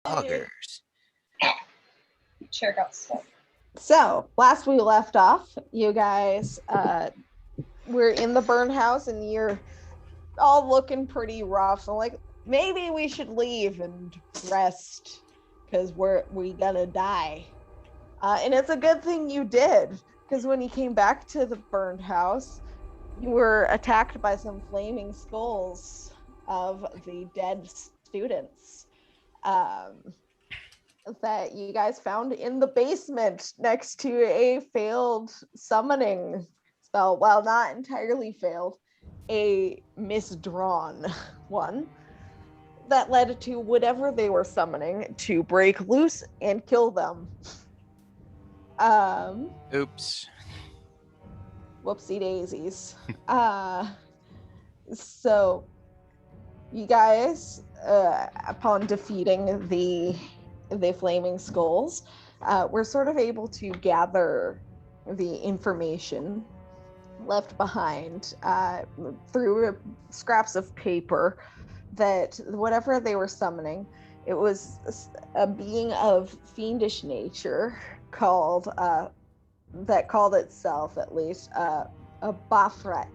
Buggers. Chair got stuck. So, last we left off, you guys were in the burn house and you're all looking pretty rough. So, like, maybe we should leave and rest because we gonna die. And it's a good thing you did, because when you came back to the burned house, you were attacked by some flaming skulls of the dead students that you guys found in the basement next to a failed summoning spell. Well, not entirely failed, a misdrawn one that led to whatever they were summoning to break loose and kill them. Oops. Whoopsie daisies. So you guys, upon defeating the flaming skulls, were sort of able to gather the information left behind through scraps of paper that whatever they were summoning, it was a being of fiendish nature called that called itself, at least, a Bafrek.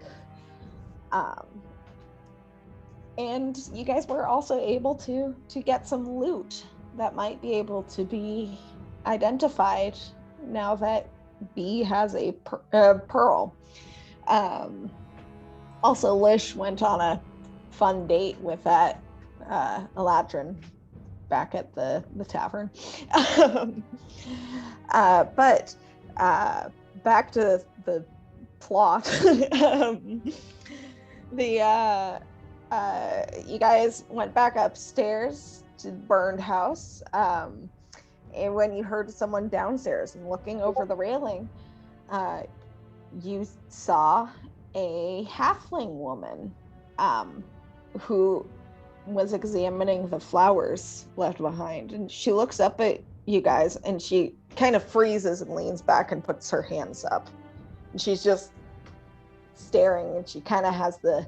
And you guys were also able to get some loot that might be able to be identified now that B has a pearl. Also, Lish went on a fun date with that Eladrin back at the tavern. But back to the plot. You guys went back upstairs to the burned house, and when you heard someone downstairs and looking over the railing, you saw a halfling woman who was examining the flowers left behind, and she looks up at you guys and she kind of freezes and leans back and puts her hands up, and she's just staring, and she kind of has the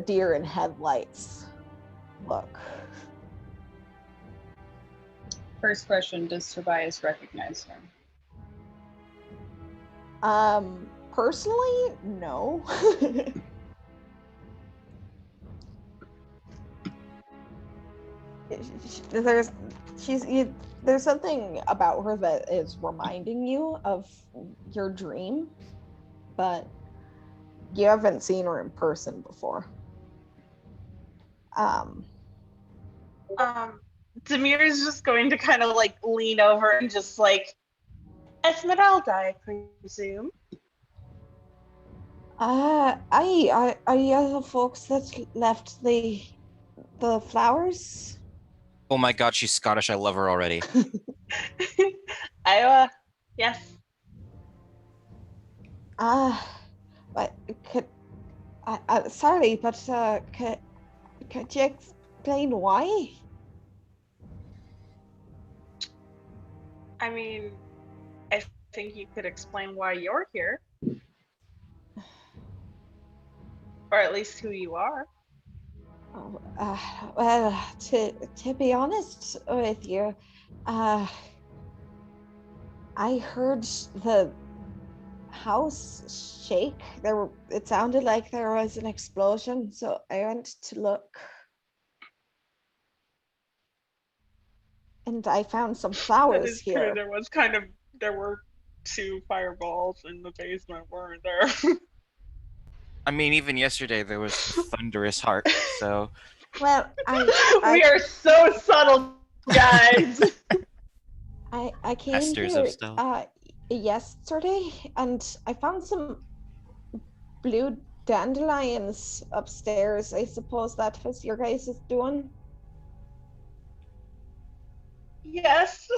deer in headlights look. First question, does Tobias recognize her? Personally, no. There's something about her that is reminding you of your dream, but you haven't seen her in person before. Demir is just going to kind of like lean over and just like, Esmeralda, I presume. Are you the folks that left the flowers? Oh my god, she's Scottish. I love her already. Yes. But sorry, but could you explain why? I mean, I think you could explain why you're here. Or at least who you are. Oh, well, to be honest with you, I heard the house shake. It sounded like there was an explosion, so I went to look. And I found some flowers that is here. True. There were 2 fireballs in the basement, weren't there? I mean, even yesterday there was thunderous heart, so... Well, we are so subtle, guys! I came here yesterday, and I found some blue dandelions upstairs. I suppose that was your guys' doing? Yes,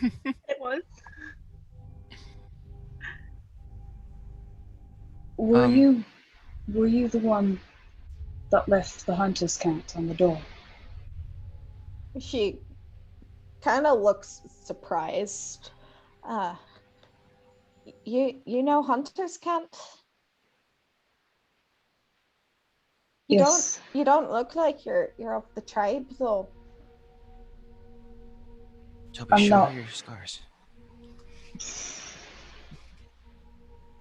it was. Were you the one that left the hunter's cat on the door? She kind of looks surprised. You know hunter's cat? Yes. You don't look like you're of the tribe, though. Toby, I'm show not. her your scars.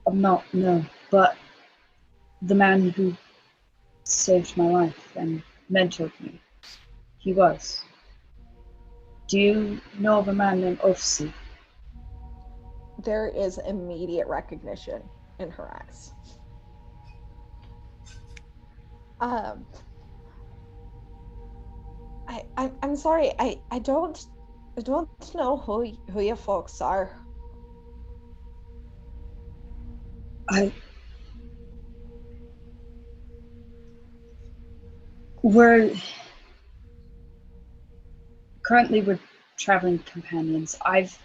I'm not, no. But the man who saved my life and mentored me, he was. Do you know of a man named Ofsi? There is immediate recognition in her eyes. Um, I'm sorry. I don't know who your folks are. I we're currently traveling companions. I've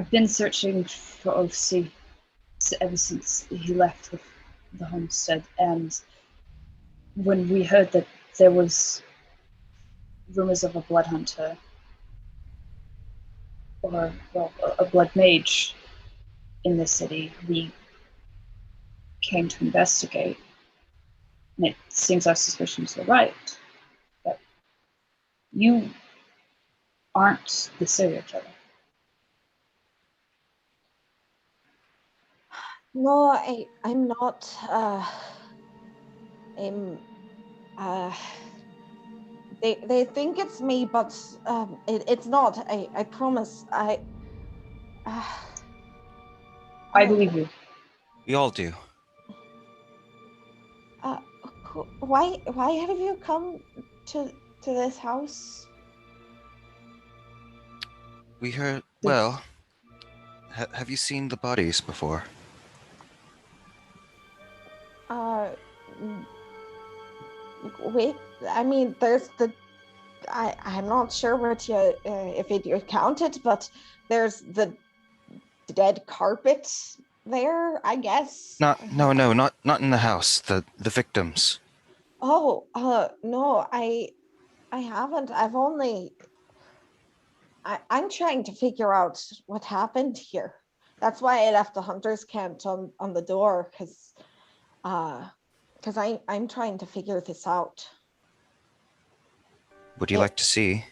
been searching for Ofsi ever since he left with the homestead, and when we heard that there was rumors of a blood hunter or well, a blood mage in the city, we came to investigate. And it seems our suspicions were right. But you aren't the serial killer. No, I'm not. I'm. They think it's me, but it's not. I promise. Uh, I believe you. We all do. uh, why have you come to this house? We heard. Well, have you seen the bodies before? Uh, wait. I mean, there's the. I'm not sure what you if you count it, but there's the dead carpet there, I guess. Not in the house. The victims. Oh, no, I haven't. I'm trying to figure out what happened here. That's why I left the hunter's camp on the door, because I'm trying to figure this out. Would you like to see?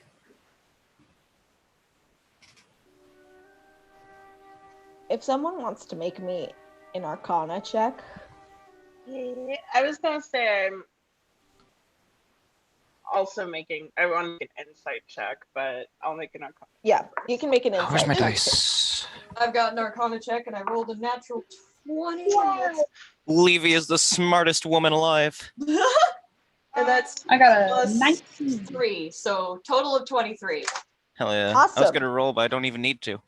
If someone wants to make me an Arcana check. Yeah, I was gonna say I'm also I want to make an insight check, but I'll make an arcana. Yeah, you can make an insight. Where's my check. dice? I've got an Arcana check and I rolled a natural 20. Levy is the smartest woman alive. And that's I got a plus 19. 3, so total of 23. Hell yeah. I was Awesome. gonna roll, but I don't even need to.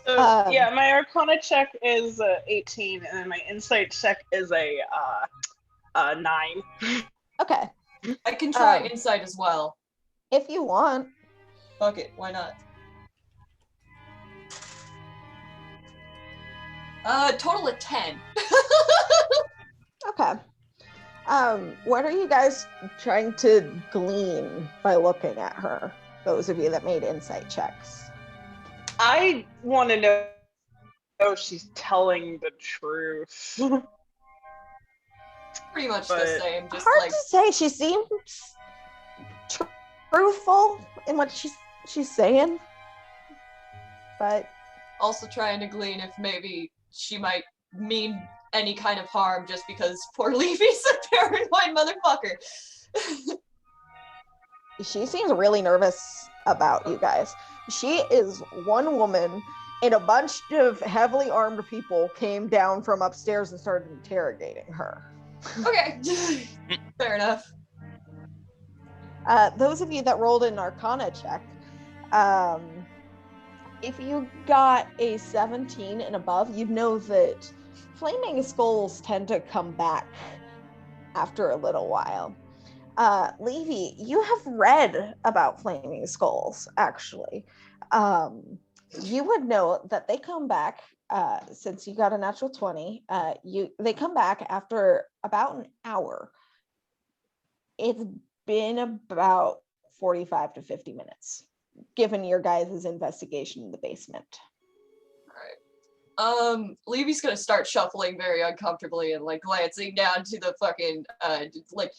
So yeah, my arcana check is 18, and then my insight check is a 9. Okay. I can try insight as well. If you want. Fuck it, why not? Total of 10. Okay. What are you guys trying to glean by looking at her? Those of you that made insight checks. I want to know if she's telling the truth. Pretty much the same. Just Hard like to say. She seems truthful in what she's saying, but also trying to glean if maybe she might mean any kind of harm just because poor Levy's a paranoid motherfucker. she seems really nervous about you guys. She is one woman, and a bunch of heavily armed people came down from upstairs and started interrogating her. Okay, fair enough. Those of you that rolled an Arcana check, if you got a 17 and above, you'd know that flaming skulls tend to come back after a little while. Levy, you have read about flaming skulls, actually. You would know that they come back, since you got a natural 20, they come back after about an hour. It's been about 45 to 50 minutes, given your guys' investigation in the basement. Levy's gonna start shuffling very uncomfortably and like glancing down to the fucking like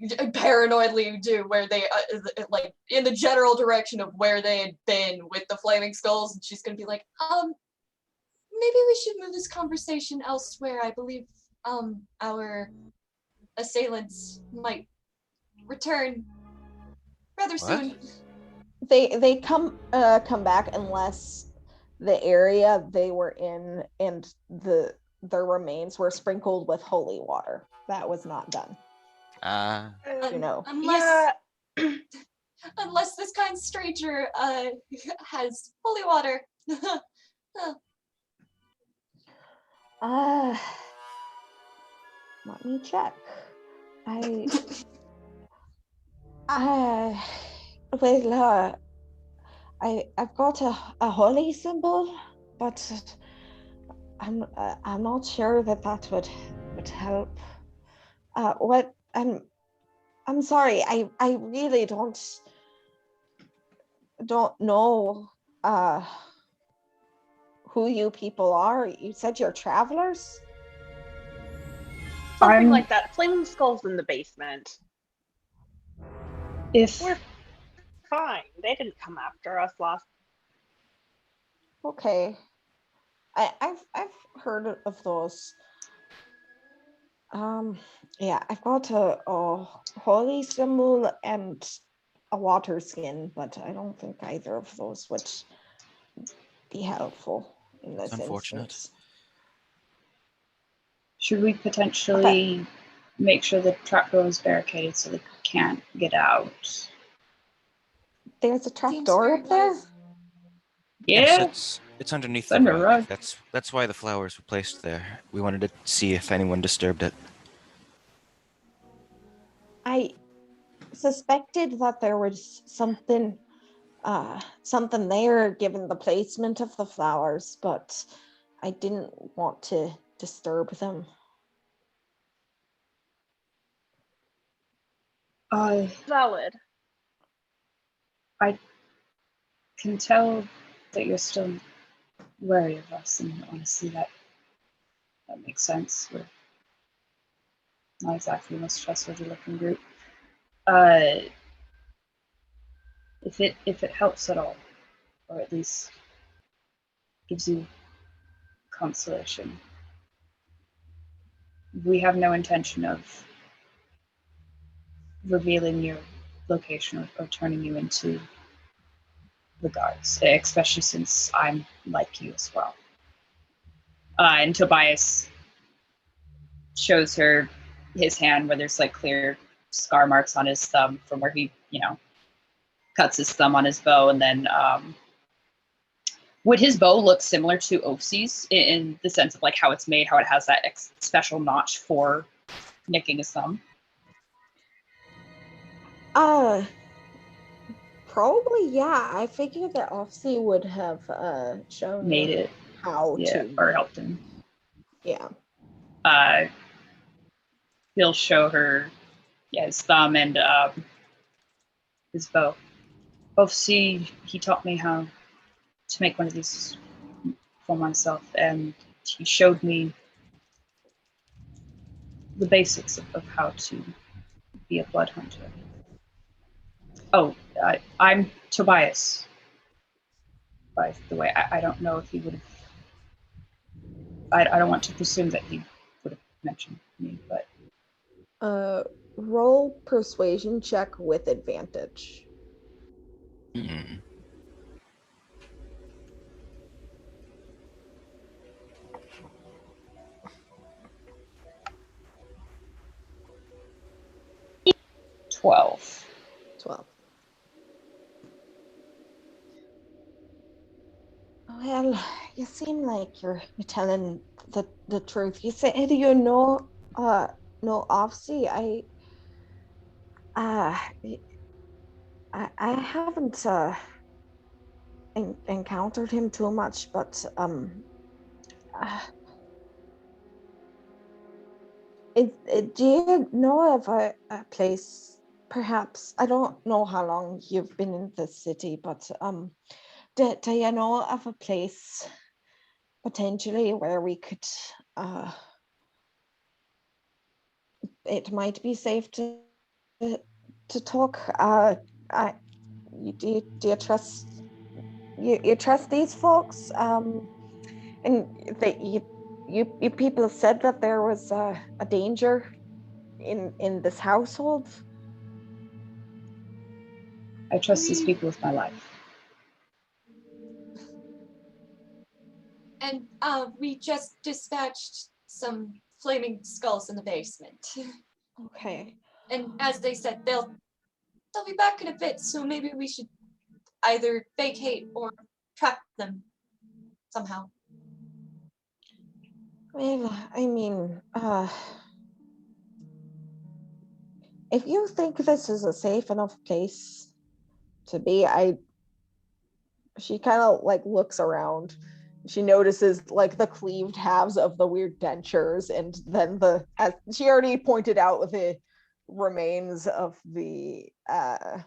paranoidly do, where they like in the general direction of where they had been with the flaming skulls, and she's gonna be like, maybe we should move this conversation elsewhere. I believe our assailants might return rather soon. They come back unless the area they were in and their remains were sprinkled with holy water. That was not done. You know. Unless unless this kind stranger has holy water. Let me check. I've got a holy symbol, but I'm not sure that would help. What I'm sorry. I really don't know who you people are. You said you're travelers? Something like that. Flaming skulls in the basement. If We're fine. They didn't come after us last. Okay. I've heard of those. Yeah, I've got a holy symbol and a water skin, but I don't think either of those would be helpful in this Unfortunate. instance. should we potentially make sure the trapdoor is barricaded so they can't get out? There's a trapdoor up there? Yeah, Yes, it's underneath It's the under rug. rug. That's why the flowers were placed there. We wanted to see if anyone disturbed it. I suspected that there was something there given the placement of the flowers, but I didn't want to disturb them. Valid. I can tell that you're still wary of us, and honestly, that makes sense. We're not exactly the most trustworthy looking group. If it helps at all, or at least gives you consolation, we have no intention of revealing your location or turning you into the guards, especially since I'm like you as well. And Tobias shows her his hand where there's like clear scar marks on his thumb from where he, cuts his thumb on his bow. And then would his bow look similar to Ofsi's in the sense of like how it's made, how it has that special notch for nicking his thumb? Probably, yeah. I figured that Ofsi would have shown Made it, how to, or helped him. Yeah. He'll show her, his thumb and his bow. Ofsi, he taught me how to make one of these for myself, and he showed me the basics of how to be a blood hunter. Oh, I'm Tobias, by the way. I don't know if he would have. I don't want to presume that he would have mentioned me, but. Roll persuasion check with advantage. Mm. Twelve. Well, you seem like you're telling the truth. You said you know Ofsi. I haven't encountered him too much, but do you know of a place? Perhaps, I don't know how long you've been in the city, but do you know of a place potentially where we could it might be safe to to talk. Do you trust you trust these folks? And that you people said that there was a danger in this household. I trust these people with my life. And we just dispatched some flaming skulls in the basement. Okay. And as they said, they'll be back in a bit, so maybe we should either vacate or trap them somehow. Well, I mean, if you think this is a safe enough place to be, she kind of like looks around. She notices like the cleaved halves of the weird dentures, and then as she already pointed out, the remains of the dead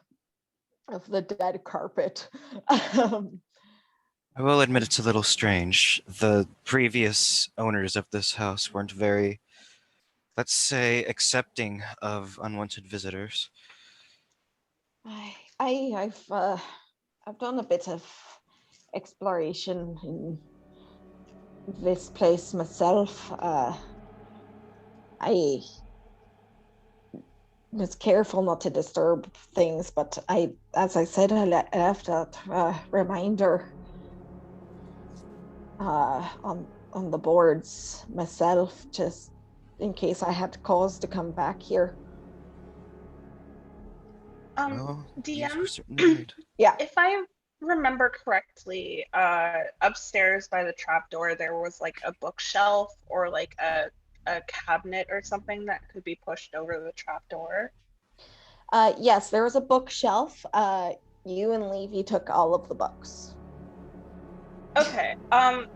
carpet. I will admit it's a little strange. The previous owners of this house weren't very, let's say, accepting of unwanted visitors. I've done a bit of exploration in this place myself. I was careful not to disturb things, but as I said, I left a reminder on the boards myself, just in case I had cause to come back here. Well, you were DM, certainly right. Yeah. if I remember correctly, upstairs by the trapdoor there was like a bookshelf or like a cabinet or something that could be pushed over the trapdoor. Yes, there was a bookshelf. You and Levy took all of the books. Okay. I'm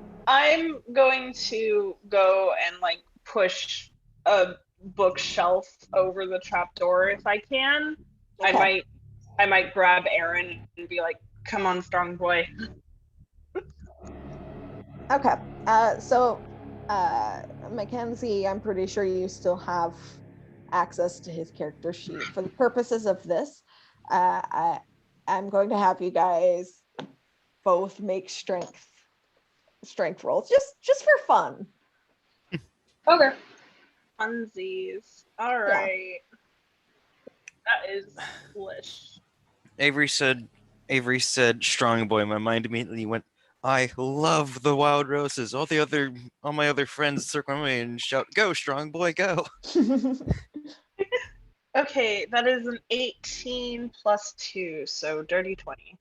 going to go and like push a bookshelf over the trapdoor if I can. Okay. I might grab Aaron and be like, "Come on, strong boy." Okay. Mackenzie, I'm pretty sure you still have access to his character sheet. For the purposes of this, I'm going to have you guys both make strength rolls, just for fun. Okay. Funsies. All right. That is foolish. Avery said, strong boy. My mind immediately went, I love the wild roses. All my other friends circle me and shout, go, strong boy, go. Okay, that is an 18 plus 2, so dirty 20.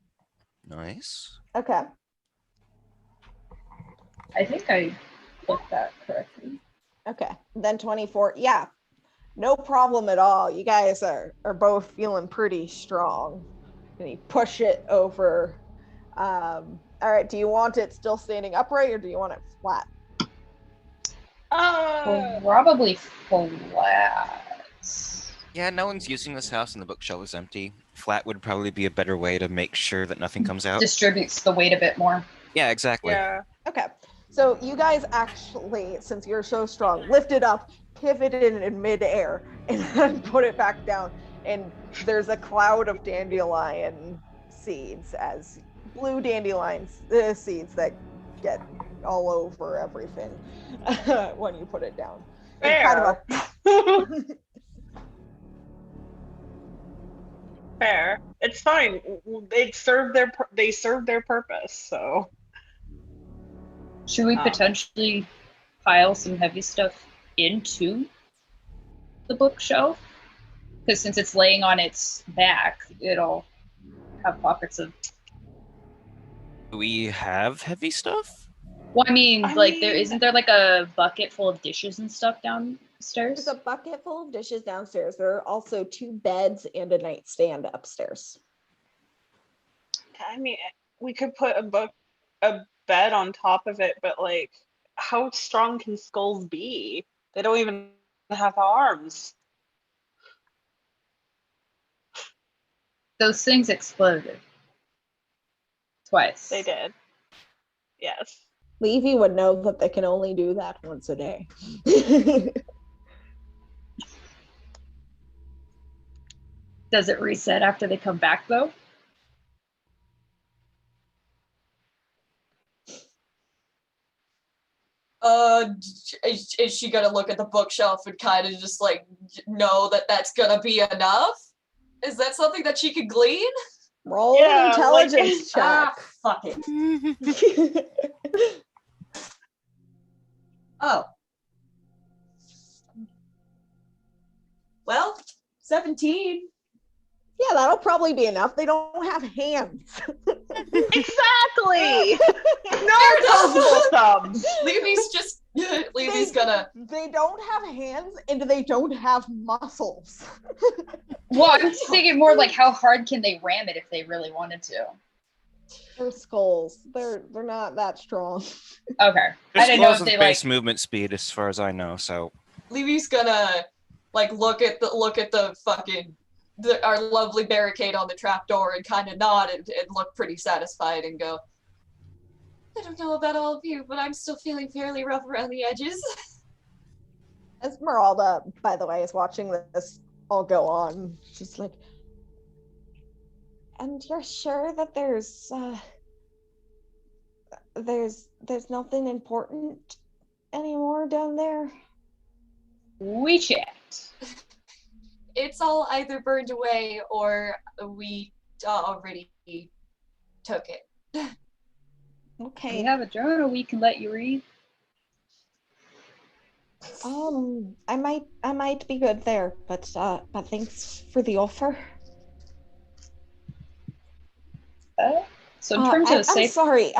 Nice. Okay. I think I put that correctly. Okay. Then 24. Yeah. No problem at all. You guys are both feeling pretty strong. And you push it over. All right. Do you want it still standing upright or do you want it flat? Probably flat. Yeah, no one's using this house and the bookshelf is empty. Flat would probably be a better way to make sure that nothing comes out. Distributes the weight a bit more. Yeah, exactly. Yeah. Okay. So you guys actually, since you're so strong, lift it up, pivot it in midair, and then put it back down. And there's a cloud of dandelion seeds, as blue dandelion seeds that get all over everything when you put it down. Fair. Kind of Fair. It's fine. They serve their purpose, so. Should we potentially pile some heavy stuff into the bookshelf? Because since it's laying on its back, it'll have pockets of. Do we have heavy stuff? Well, I mean, isn't there like a bucket full of dishes and stuff downstairs? There's a bucket full of dishes downstairs. There are also 2 beds and a nightstand upstairs. I mean, we could put a bed on top of it, but like, how strong can skulls be? They don't even have arms. Those things exploded. Twice. They did. Yes. Levy would know that they can only do that once a day. Does it reset after they come back, though? Is she gonna look at the bookshelf and kind of just like know that that's gonna be enough? Is that something that she could glean? Roll Yeah, an intelligence Ah, check. fuck it. Oh. Well, 17. Yeah, that'll probably be enough. They don't have hands. Exactly. No opposable thumbs. Levy's gonna. They don't have hands and they don't have muscles. Well, I'm thinking more like how hard can they ram it if they really wanted to? They're skulls. They're not that strong. Okay. I Just didn't know close if with they base movement speed, as far as I know. So Levy's gonna like look at the fucking our lovely barricade on the trapdoor and kind of nod and look pretty satisfied and go, I don't know about all of you, but I'm still feeling fairly rough around the edges. Esmeralda, by the way, is watching this all go on. She's like, and you're sure that there's nothing important anymore down there? We checked. It's all either burned away or we already took it. Okay. We have a journal we can let you read. I might be good there, but thanks for the offer. So in terms of I'm safe, sorry.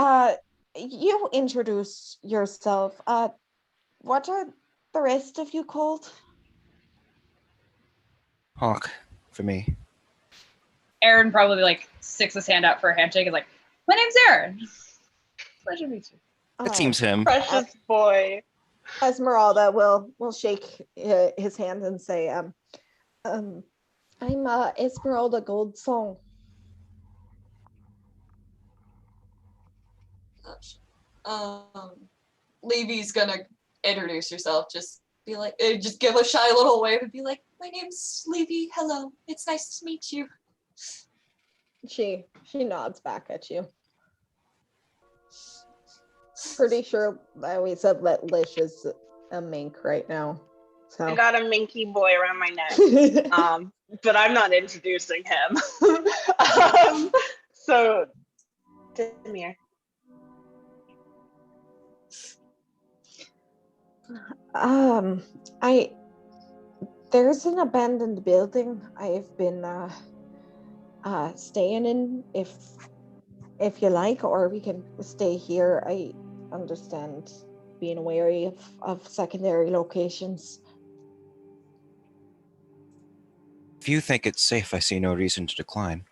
You introduce yourself. What are the rest of you called? Hawk for me. Aaron probably like sticks his hand out for a handshake. Is like, my name's Aaron. Pleasure to meet you. That seems him. Precious boy. Esmeralda will shake his hand and say, I'm Esmeralda Goldsong. Levy's gonna introduce herself, just be like, just give a shy little wave and be like, my name's Levy, hello, it's nice to meet you. She nods back at you. Pretty sure that we said that Lish is a mink right now. So I got a minky boy around my neck. But I'm not introducing him. So, Demir. There's an abandoned building I've been staying in, if you like, or we can stay here. I understand being wary of secondary locations. If you think it's safe, I see no reason to decline.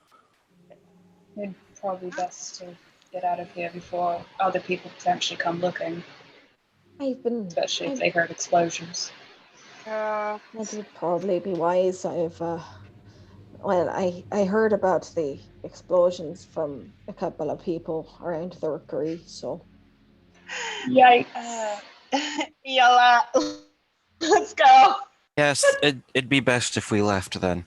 It'd probably best to get out of here before other people potentially come looking, especially if they heard explosions. That would probably be wise. I heard about the explosions from a couple of people around the rookery, so. Yikes. Yalla. Let's go. Yes, it'd be best if we left then.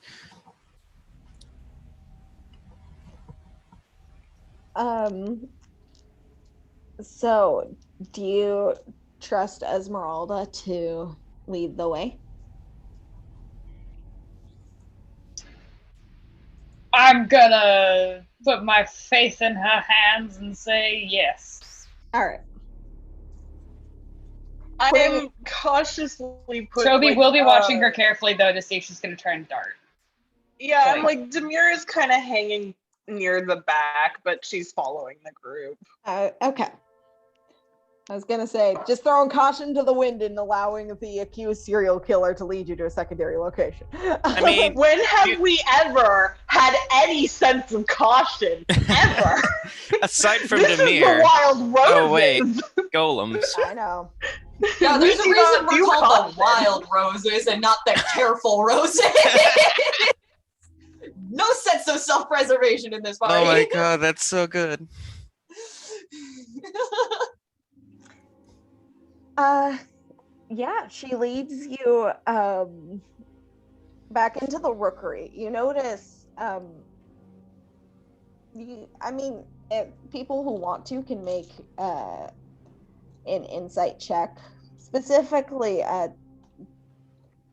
So, do you trust Esmeralda to lead the way? I'm gonna put my faith in her hands and say yes. All right. I am cautiously put. Toby will be watching her carefully though to see if she's gonna try and dart. Yeah, I'm like Demir is kind of hanging near the back, but she's following the group. Okay. I was gonna say, just throwing caution to the wind and allowing the accused serial killer to lead you to a secondary location. I mean, when have we ever had any sense of caution? Ever? aside from This Demir. is the wild roses. Oh wait, golems. I know. Yeah, there's a We reason cannot we're do called caution. the wild roses and not the careful roses. No sense of self-preservation in this party. Oh my god, that's so good. Yeah, she leads you back into the rookery, you notice, people who want to can make an insight check, specifically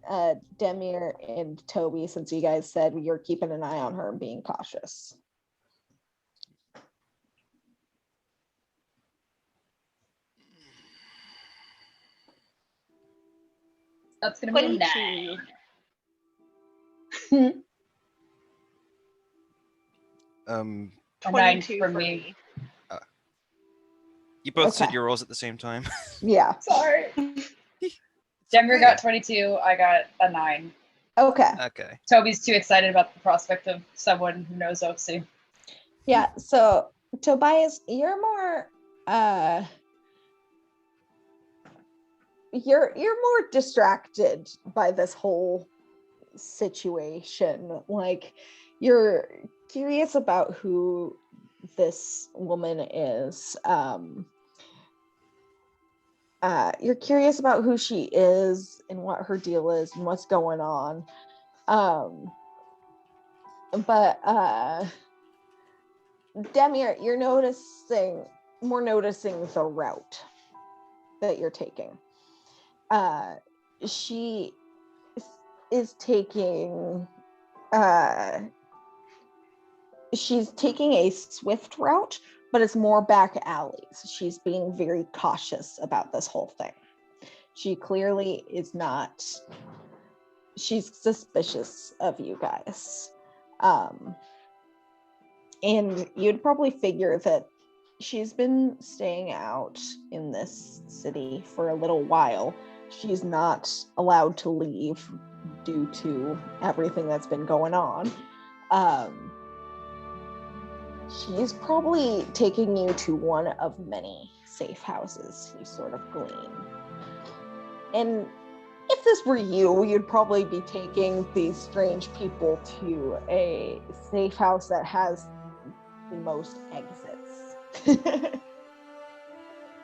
Demir and Toby, since you guys said you're keeping an eye on her and being cautious. That's gonna be a 22. 9. A 9 22 for for me. me. You both said Okay. your rolls at the same time. Yeah. Sorry. It's Demir okay. got 22. I got a 9. Okay. Okay. Toby's too excited about the prospect of someone who knows Ofsi. Yeah. So Tobias, you're more you're more distracted by this whole situation. Like, you're curious about who this woman is. You're curious about who she is and what her deal is and what's going on. But Demir, you're noticing the route that you're taking. She is taking she's taking a swift route, but it's more back alleys. She's being very cautious about this whole thing. She clearly is not, she's suspicious of you guys. And you'd probably figure that she's been staying out in this city for a little while. She's not allowed to leave due to everything that's been going on. She's probably taking you to one of many safe houses, you sort of glean. And if this were you, you'd probably be taking these strange people to a safe house that has the most exits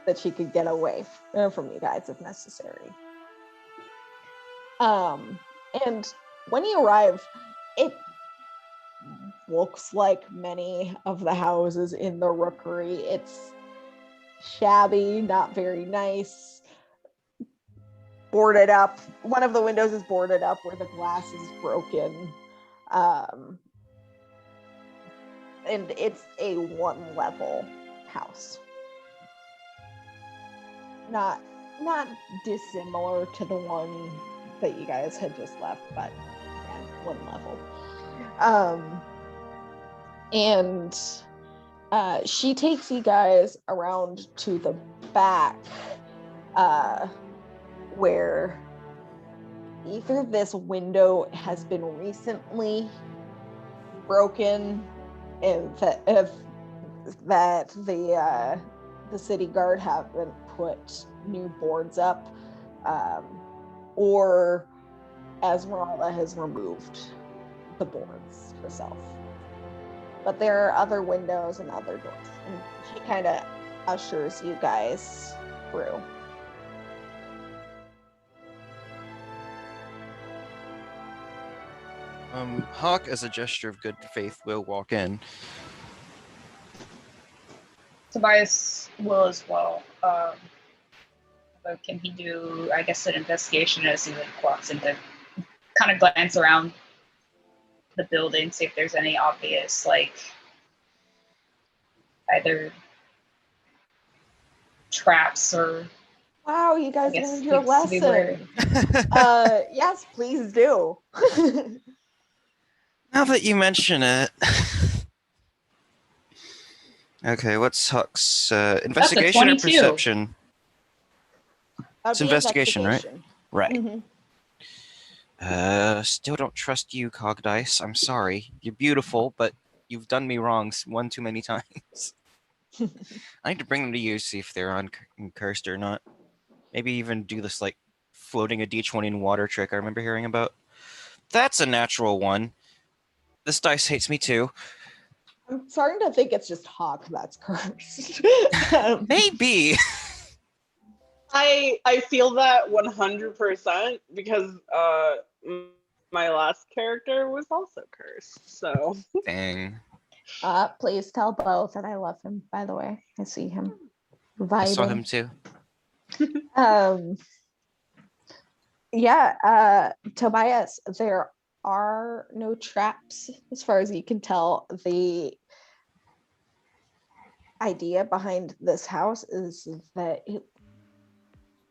that she could get away from you guys if necessary. And when you arrive, it looks like many of the houses in the rookery. It's shabby, not very nice, boarded up. One of the windows is boarded up where the glass is broken. And it's a one-level house. Not dissimilar to the one that you guys had just left, but again, one level. And she takes you guys around to the back, where either this window has been recently broken, and that the city guard haven't put new boards up, or Esmeralda has removed the boards herself. But there are other windows and other doors, and she kind of ushers you guys through. Hawk, as a gesture of good faith, will walk in. Tobias will as well. But can he do, I guess, an investigation as he walks in to kind of glance around the building, see if there's any obvious, like, either traps or... Wow, you guys learned your things to be wary. lesson. Yes, please do. Now that you mention it. Okay, what's Hawk's investigation or 22. perception? It's That'd be investigation, right? Right. Mm-hmm. Still don't trust you, Cogdice. I'm sorry. You're beautiful, but you've done me wrong one too many times. I need to bring them to you, see if they're uncursed or not. Maybe even do this, like, floating a d20 in water trick I remember hearing about. That's a natural one. This dice hates me too. I'm starting to think it's just Hawk that's cursed. Maybe. I feel that 100% because my last character was also cursed. So Dang. Please tell Bo that I love him, by the way. I see him vibing. I saw him too. Yeah, Tobias, there are no traps as far as you can tell. The idea behind this house is that it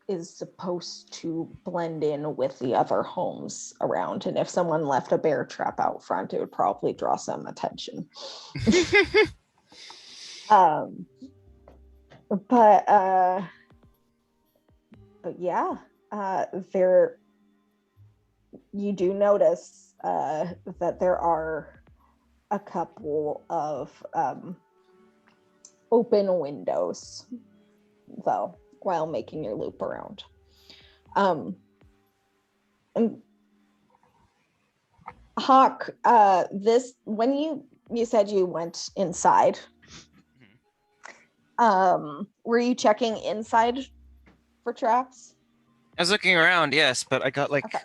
is supposed to blend in with the other homes around, and if someone left a bear trap out front, it would probably draw some attention. But yeah, there you do notice that there are a couple of open windows, though, while making your loop around. And Hawk, this when you said you went inside, were you checking inside for traps? I was looking around, yes, but I got like Okay.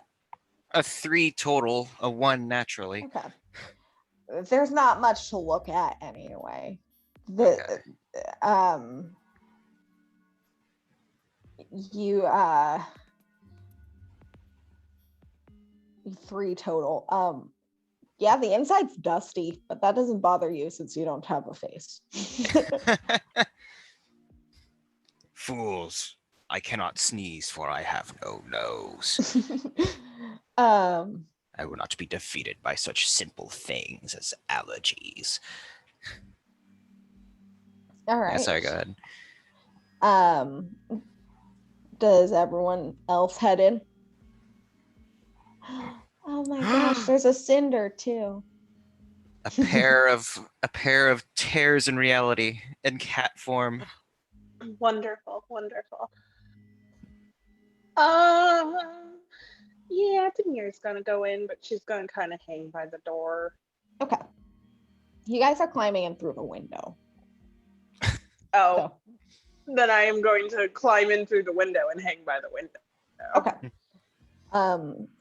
a 3 total, a 1 naturally. Okay. There's not much to look at anyway. Okay. You 3 total. Yeah, the inside's dusty, but that doesn't bother you since you don't have a face. Fools, I cannot sneeze, for I have no nose. I will not be defeated by such simple things as allergies. All right. Yeah, sorry, go ahead. Does everyone else head in? Oh my gosh, there's a cinder too. A pair of tears in reality in cat form. wonderful. Yeah, Damir's gonna go in, but she's gonna kind of hang by the door. Okay. You guys are climbing in through the window. Oh, So. Then I am going to climb in through the window and hang by the window. Okay.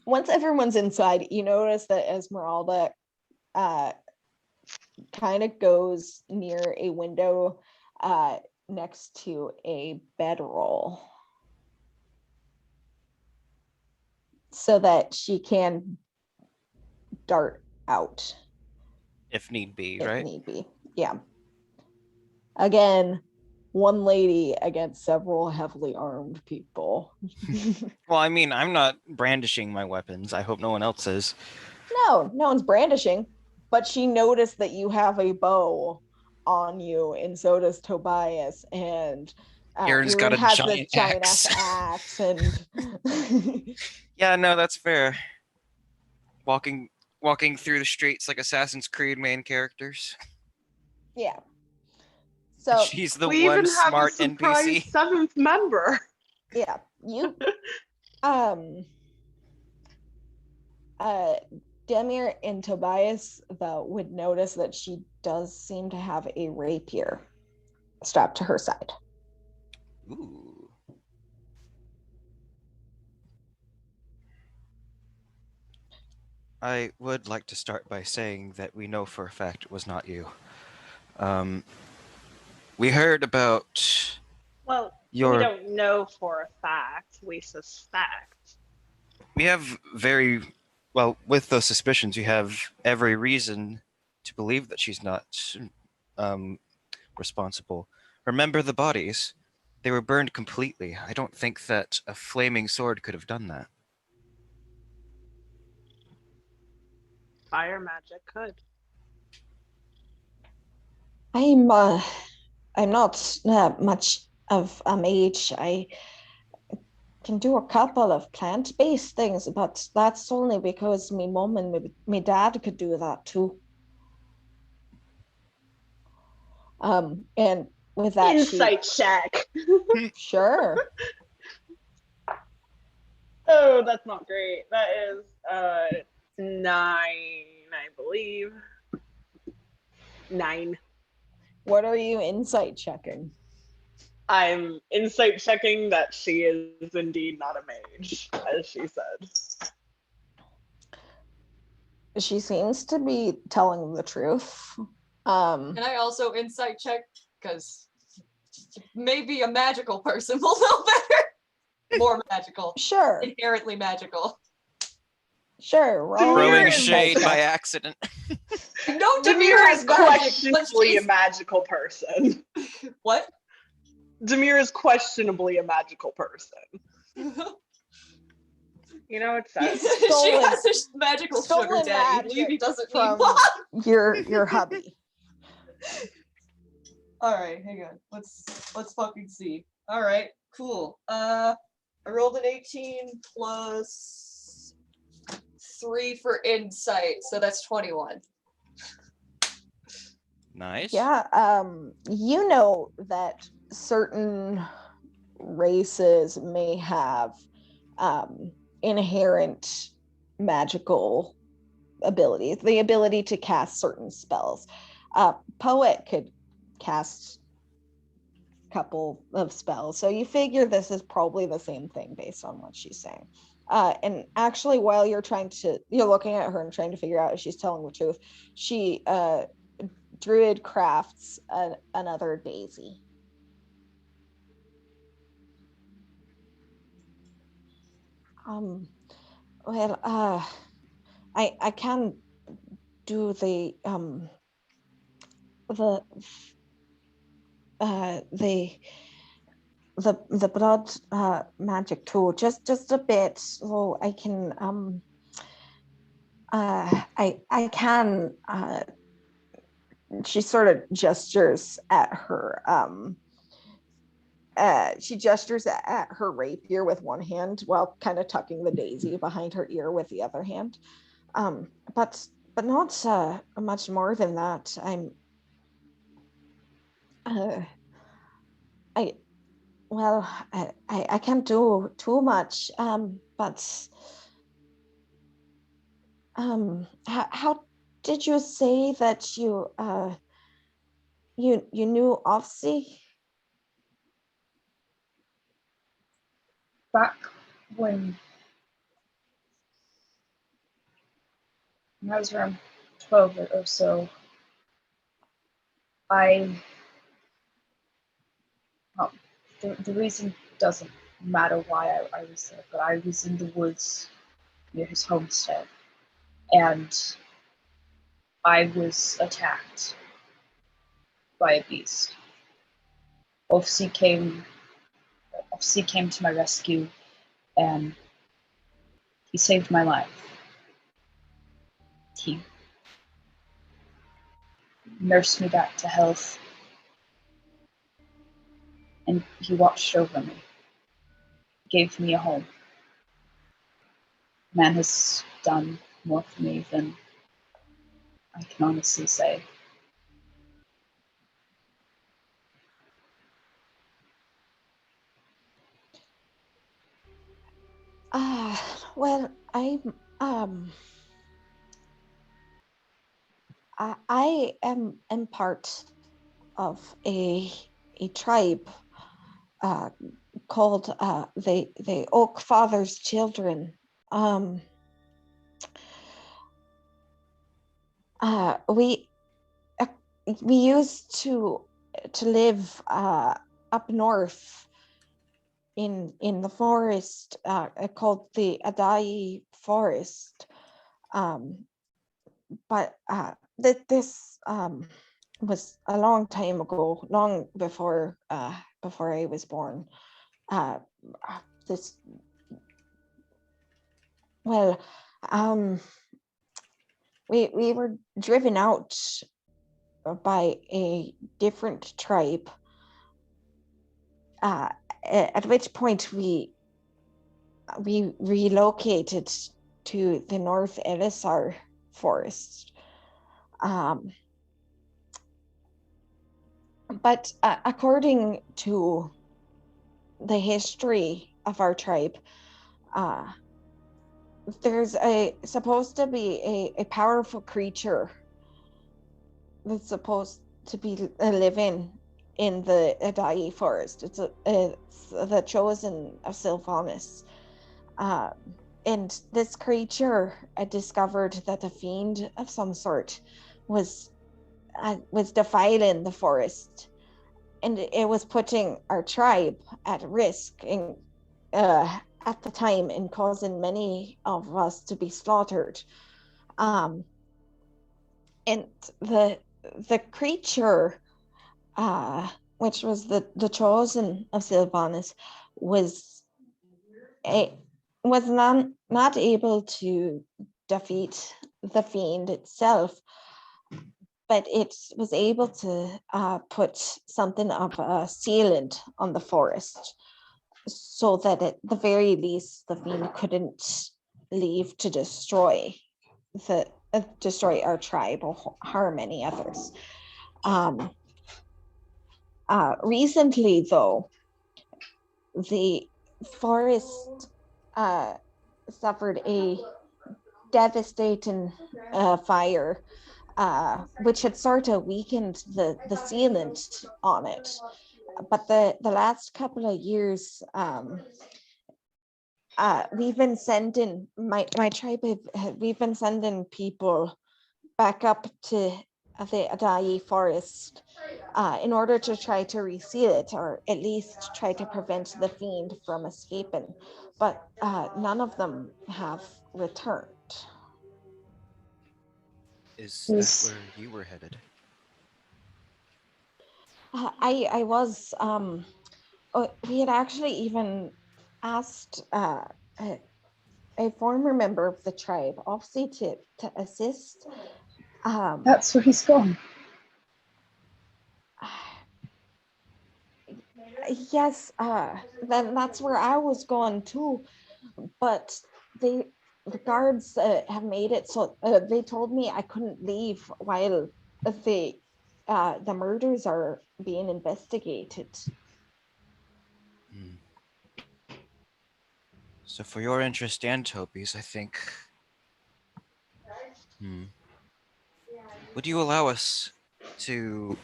Once everyone's inside, you notice that Esmeralda kind of goes near a window next to a bedroll so that she can dart out If need be, if right? need be. Yeah. Again, one lady against several heavily armed people. Well, I mean, I'm not brandishing my weapons. I hope no one else is. No one's brandishing, but she noticed that you have a bow on you, and so does Tobias, and Aaron's got a giant axe and yeah, no, that's fair. Walking through the streets like Assassin's Creed main characters. yeah. So she's the we one even have smart a surprise NPC. 7th member. Yeah, you Demir and Tobias though would notice that she does seem to have a rapier strapped to her side. Ooh. I would like to start by saying that we know for a fact it was not you. We heard about Well, we don't know for a fact. We suspect. We have with those suspicions, you have every reason to believe that she's not responsible. Remember the bodies. They were burned completely. I don't think that a flaming sword could have done that. Fire magic could. I'm not much of a mage. I can do a couple of plant-based things, but that's only because me mom and me dad could do that too. And with that, insight check. Sure. Oh, that's not great. That is 9, I believe. 9. What are you insight checking? I'm insight checking that she is indeed not a mage, as she said. She seems to be telling the truth. Can I also insight check? Because maybe a magical person will know better. More magical. Sure. Inherently magical. Sure. Roll Throwing Demir shade insight by check. accident. I know Demir is is magic, but questionably a she's... magical person. What? Demir is questionably a magical person. You know, it says. she Stolen- has a magical sugar stolen daddy. Leave magic doesn't mean from what? your hubby. Alright, hang on. Let's fucking see. Alright, cool. I rolled an 18 plus 3 for insight, so that's 21. Nice. Yeah, you know that certain races may have inherent magical abilities, the ability to cast certain spells. Poet could cast a couple of spells, so you figure this is probably the same thing based on what she's saying. And actually, while you're looking at her and trying to figure out if she's telling the truth, she druid crafts another daisy. Well, I can do the blood magic too, just a bit, so I can I can she sort of gestures at her her rapier with one hand while kind of tucking the daisy behind her ear with the other hand. But not much more than that. I can't do too much. But how did you say that you knew Ofsi? Back when I was around 12 or so, well, the reason doesn't matter why I was there, but I was in the woods near his homestead, and I was attacked by a beast. Ofsi came to my rescue, and he saved my life. He nursed me back to health, and he watched over me, gave me a home. Man has done more for me than I can honestly say. Well, I am part of a tribe called the Oak Father's Children. We used to live up north in the forest called the Adai Forest. But this was a long time ago, long before I was born. This well, we were driven out by a different tribe. At which point we relocated to the North Elisar forest. But according to the history of our tribe, there's supposed to be a powerful creature that's supposed to be living in the Adai forest. It's the chosen of Sylvanas. And this creature discovered that a fiend of some sort was defiling the forest, and it was putting our tribe at risk at the time and causing many of us to be slaughtered. And the creature, which was the chosen of Sylvanus, was a was not able to defeat the fiend itself, but it was able to put something of a sealant on the forest, so that at the very least the fiend couldn't leave to destroy our tribe or harm any others. Recently, though, the forest suffered a devastating fire, which had sort of weakened the sealant on it. But the last couple of years, we've been sending my tribe. We've been sending people back up to the Adai forest in order to try to reseal it, or at least try to prevent the fiend from escaping. But none of them have returned. Is that Is- where you were headed? I was. We had actually even asked a former member of the tribe, Ofsi, to assist. That's where he's gone. Yes, then that's where I was going too. But the guards have made it so they told me I couldn't leave while the murders are being investigated. Hmm. So for your interest and Toby's, I think. Would you allow us to?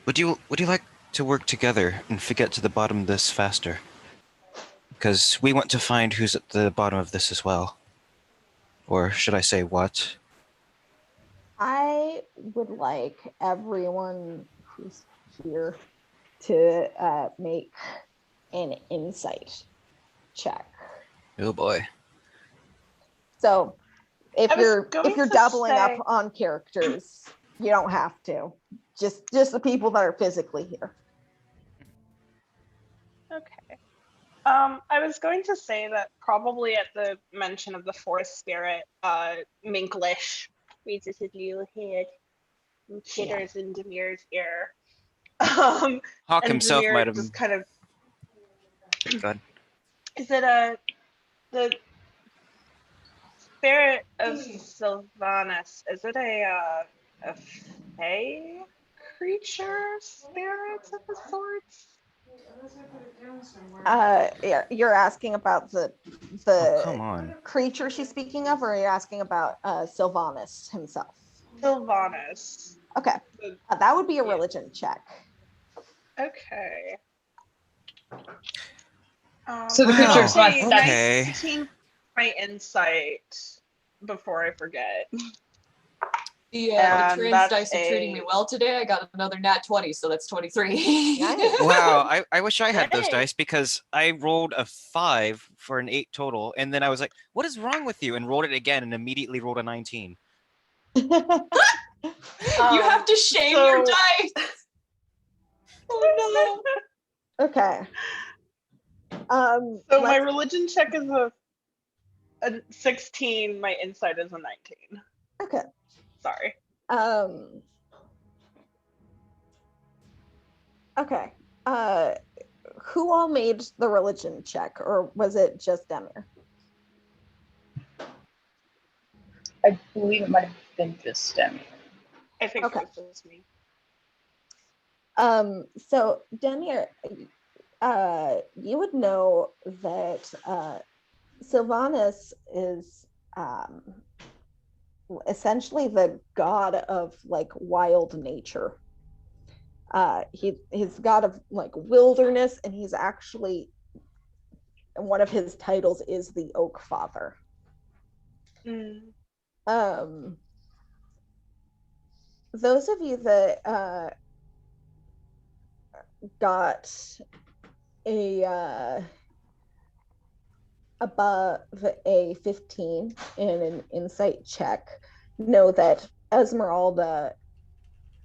Would you like to work together and get to the bottom of this faster? Because we want to find who's at the bottom of this as well. Or should I say what? I would like everyone who's here to make an insight check. Oh boy. So if I was you're going to doubling say- up on characters, you don't have to. Just the people that are physically here. Okay. I was going to say that probably at the mention of the forest spirit, Minklish raises his little head and chitters in Demir's ear. Hawk And himself Demir might have. just kind of. God. Is it the spirit of Sylvanus? Is it a fey creature, spirit of the sorts? You're asking about the Oh, come on. creature she's speaking of, or you're asking about Sylvanus himself? Sylvanus. Okay, that would be a religion check. Okay. So the Wow, creature's not okay. 19 my insight before I forget. Yeah, the And trans that's dice are treating me well today. I got another nat 20, so that's 23. Nice. Wow, I wish I had those Yay. dice because I rolled a 5 for an 8 total, and then I was like, what is wrong with you? And rolled it again and immediately rolled a 19. You have to shame your dice. Oh no. Okay. So my let's- religion check is a 16, my insight is a 19. Okay. Sorry. Okay. Who all made the religion check, or was it just Demir? I believe it might have been just Demi. I think Okay. it was just me. So Demir, you would know that Sylvanus is essentially the god of like wild nature. He's god of like wilderness, and he's actually, one of his titles is the Oak Father. Mm. Those of you that got a above a 15 in an insight check know that Esmeralda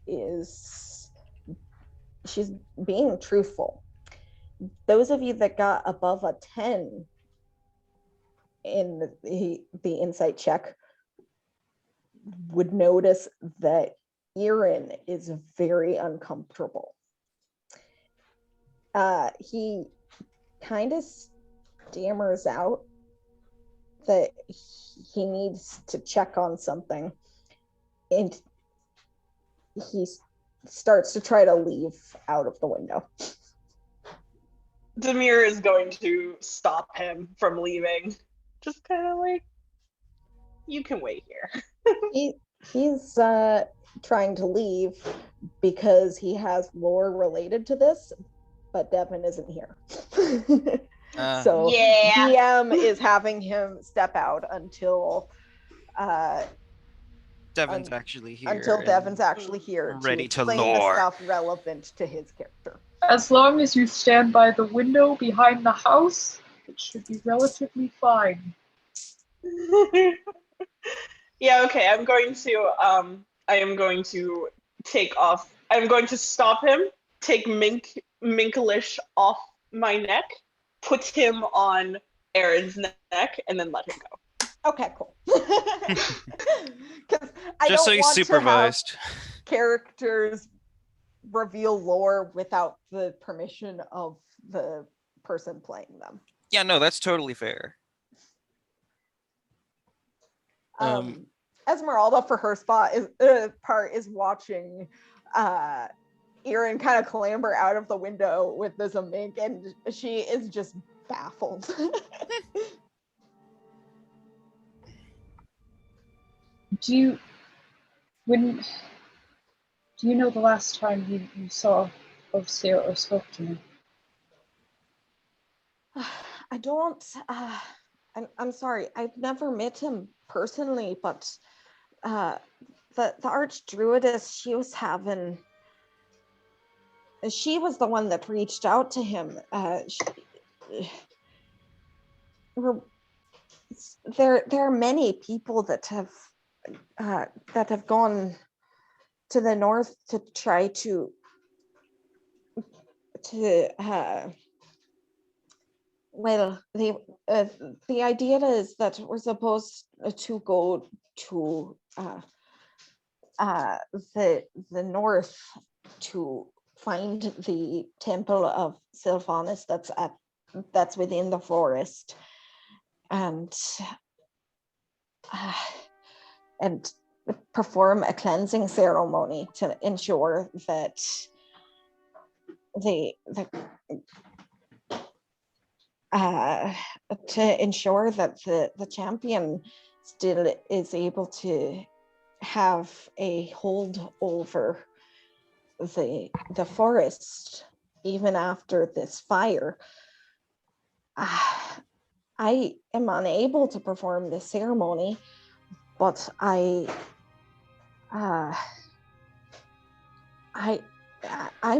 is she's being truthful. Those of you that got above a 10 in the insight check would notice that Erin is very uncomfortable. He kind of stammers out that he needs to check on something, and he starts to try to leave out of the window. Demir is going to stop him from leaving. Just kind of like, you can wait here. He's trying to leave because he has lore related to this, but Devin isn't here. So Yeah. DM is having him step out until Devin's actually here. until and Devin's actually here ready to explain lore. the stuff relevant to his character. As long as you stand by the window behind the house, it should be relatively fine. Yeah, okay, I am going to take off. I'm going to stop him, take Minklish off my neck, put him on Aaron's neck, and then let him go. Okay, cool. Because I Just don't so he's want supervised. to have characters reveal lore without the permission of the person playing them. Yeah, no, that's totally fair. Esmeralda, for her part, is watching Erin kind of clamber out of the window with the mink, and she is just baffled. Do you know the last time you saw Ofsi or spoke to me? I don't. I'm sorry. I've never met him personally, but the archdruidess, she was the one that reached out to him. There are many people that have gone to the north to try to well, the idea is that we're supposed to go to the north to find the temple of Sylvanas that's within the forest, and perform a cleansing ceremony to ensure that the champion still is able to have a hold over the forest even after this fire. I am unable to perform this ceremony, but I'm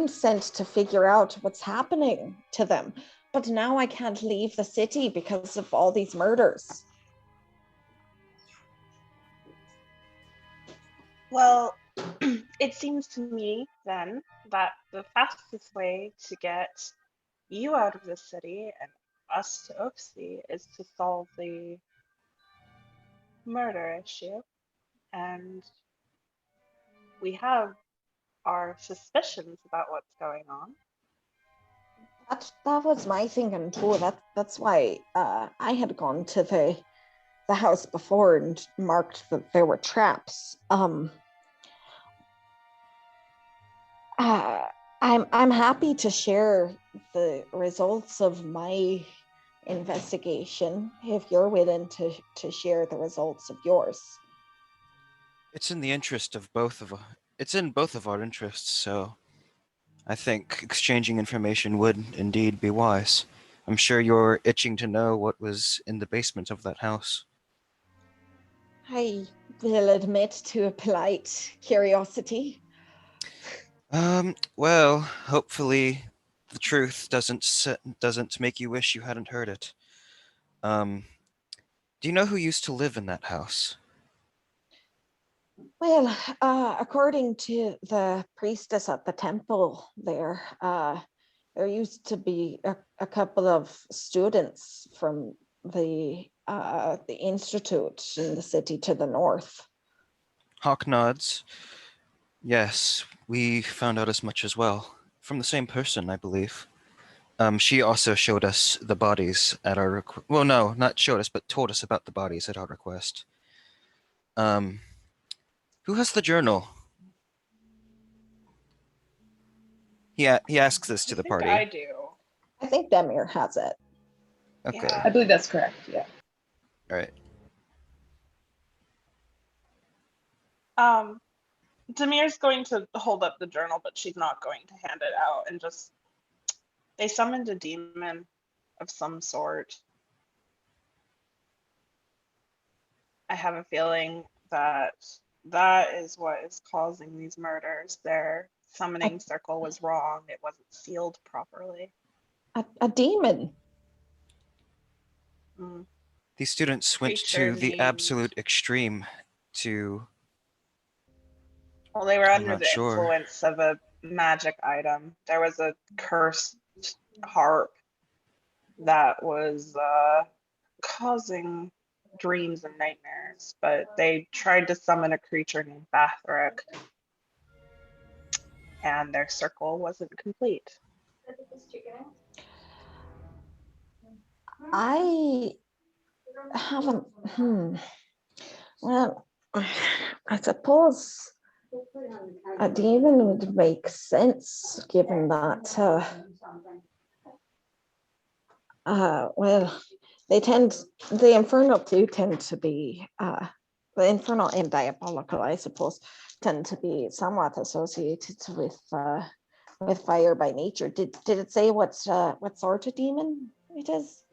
sent to figure out what's happening to them. But now I can't leave the city because of all these murders. Well, it seems to me then that the fastest way to get you out of the city and us to Ofsi is to solve the murder issue. And we have our suspicions about what's going on. That was my thinking too. That's why I had gone to the house before and marked that there were traps. I'm happy to share the results of my investigation if you're willing to share the results of yours. It's in the interest of both of it's in both of our interests, so I think exchanging information would indeed be wise. I'm sure you're itching to know what was in the basement of that house. I will admit to a polite curiosity. Well, hopefully the truth doesn't make you wish you hadn't heard it. Um, do you know who used to live in that house? Well, according to the priestess at the temple there used to be a couple of students from the institute in the city to the north. Hawk nods. Yes, we found out as much as well. From the same person, I believe. She also showed us the bodies at our well, no, not showed us, but told us about the bodies at our request. Um, who has the journal? He asks this I to the think I party. do. I think Demir has it. Okay, Yeah. I believe that's correct. Yeah. all right. Demir's going to hold up the journal, but she's not going to hand it out and just they summoned a demon of some sort. I have a feeling that that is what is causing these murders. Their summoning circle was wrong. It wasn't sealed properly. A demon. Mm. These students went Creature to the named. absolute extreme to. Well, they were I'm under not the sure. influence of a magic item. There was a cursed harp that was causing dreams and nightmares, but they tried to summon a creature named Bathric, and their circle wasn't complete. I haven't. Well, I suppose a demon would make sense given that. Well, the infernal do tend to be the infernal and diabolical, I suppose, tend to be somewhat associated with fire by nature. Did it say what sort of demon it is?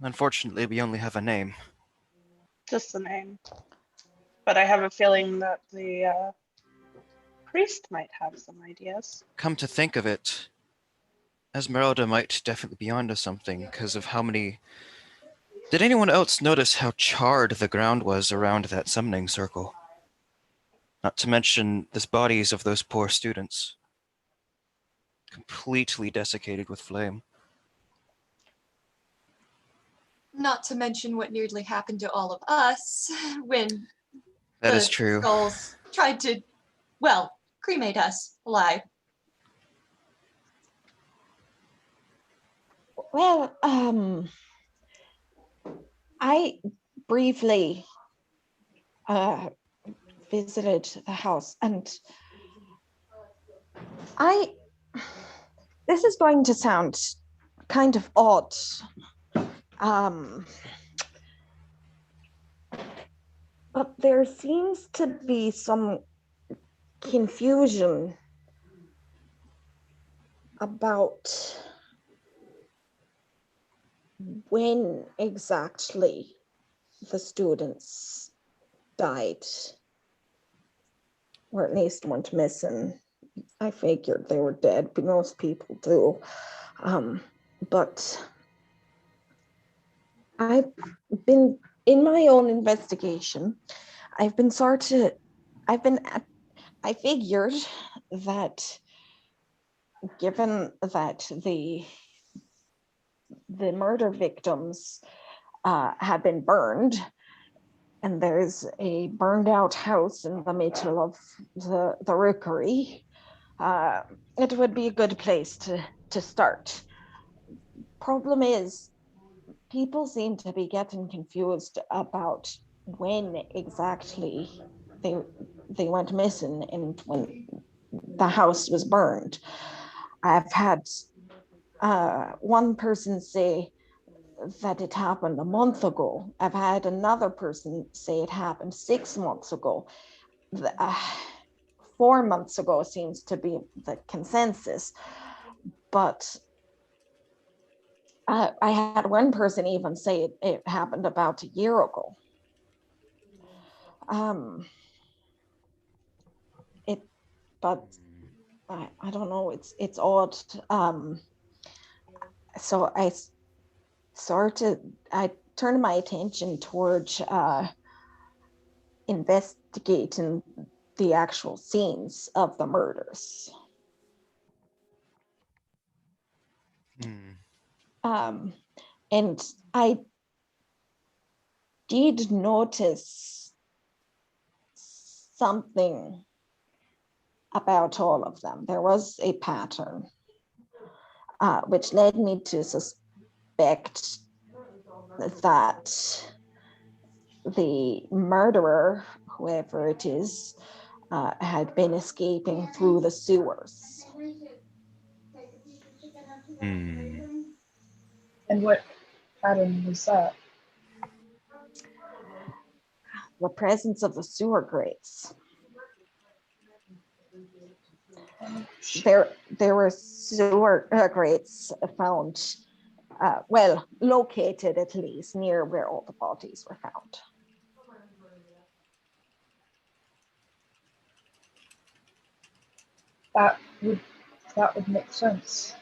Unfortunately, we only have a name. Just the name. But I have a feeling that the priest might have some ideas. Come to think of it, Esmeralda might definitely be onto something because of how many. Did anyone else notice how charred the ground was around that summoning circle? Not to mention the bodies of those poor students. Completely desiccated with flame. Not to mention what nearly happened to all of us when That the is true. skulls tried to, well, cremate us alive. Well, I briefly visited the house, and this is going to sound kind of odd. But there seems to be some confusion about when exactly the students died, or at least went missing. I figured they were dead, but most people do. But I've been in my own investigation. I figured that given that the murder victims had been burned, and there's a burned out house in the middle of the rookery, it would be a good place to start. Problem is, people seem to be getting confused about when exactly they they went missing and when the house was burned. I've had one person say that it happened a month ago. I've had another person say it happened 6 months ago. 4 months ago seems to be the consensus, but I had one person even say it happened about a year ago. It, but I don't know. It's odd. So I turned my attention towards investigating the actual scenes of the murders. And I did notice something about all of them. There was a pattern, which led me to suspect that the murderer, whoever it is, had been escaping through the sewers. And what pattern was that? The presence of the sewer grates. There were sewer grates found, located at least near where all the bodies were found. That would make sense.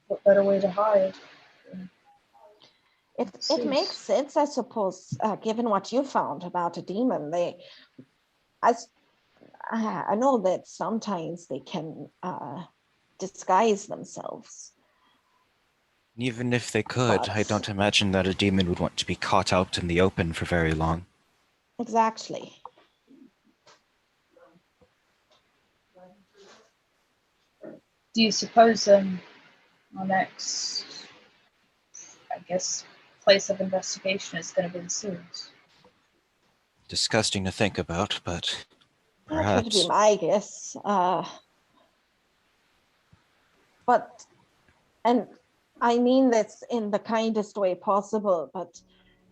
What better way to hide? It makes sense, I suppose, given what you found about a demon. I know that sometimes they can disguise themselves. Even if they could, I don't imagine that a demon would want to be caught out in the open for very long. Exactly. Do you suppose our next, I guess, place of investigation is going to be the sewers? Disgusting to think about, but That would be perhaps. my guess. And I mean this in the kindest way possible, but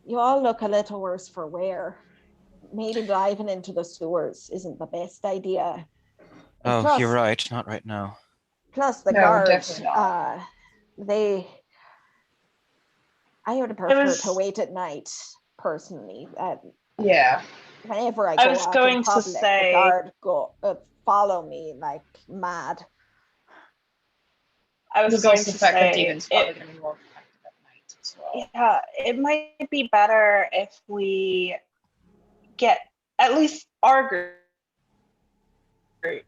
you all look a little worse for wear. Maybe diving into the sewers isn't the best idea. And Oh, you're right. Not right now. Plus the No, guards, definitely not. I would prefer to wait at night, personally. Yeah. Whenever I I go was out going in to public, the say- guard follow me like mad. I was There's going also to the fact that say, demons probably going to be more effective at night as well. yeah, it might be better if we get at least our group,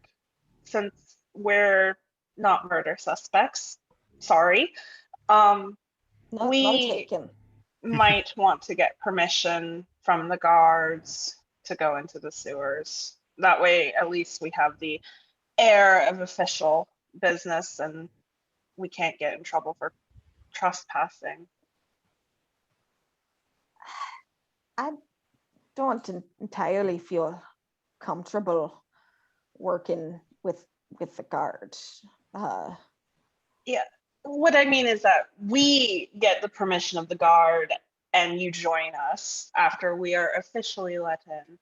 since we're not murder suspects. Sorry. None We taken. might want to get permission from the guards to go into the sewers. That way, at least we have the air of official business and we can't get in trouble for trespassing. I don't entirely feel comfortable working with the guard. Yeah, what I mean is that we get the permission of the guard and you join us after we are officially let in.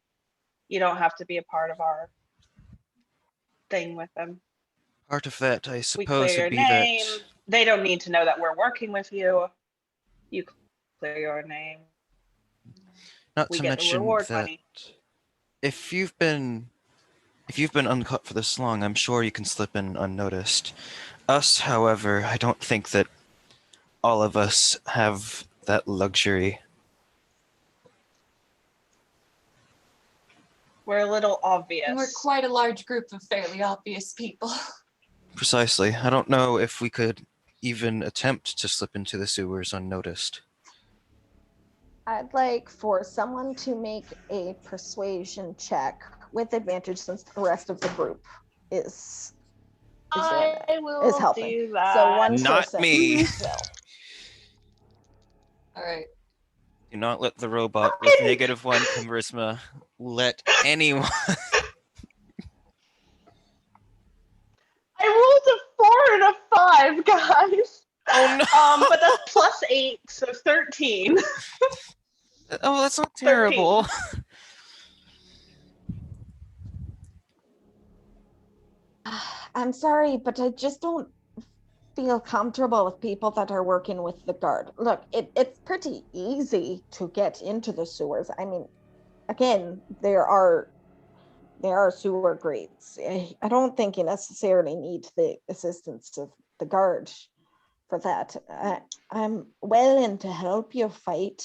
You don't have to be a part of our thing with them. Part of that, I We suppose, clear your would be name. that. They don't need to know that we're working with you. You clear your name. Not We to get the mention reward that money. if you've been uncut for this long, I'm sure you can slip in unnoticed. Us, however, I don't think that all of us have that luxury. We're a little obvious. And we're quite a large group of fairly obvious people. Precisely. I don't know if we could even attempt to slip into the sewers unnoticed. I'd like for someone to make a persuasion check with advantage, since the rest of the group is I will helping. do that. So one Not person me. will. All right. Do not let the robot with -1 charisma let anyone. I rolled a 4 and a 5, guys. Oh no! But that's +8, so 13. Oh, that's not terrible. I'm sorry, but I just don't feel comfortable with people that are working with the guard. Look, it's pretty easy to get into the sewers. I mean, again, there are sewer grates. I don't think you necessarily need the assistance of the guard for that. I'm willing to help you fight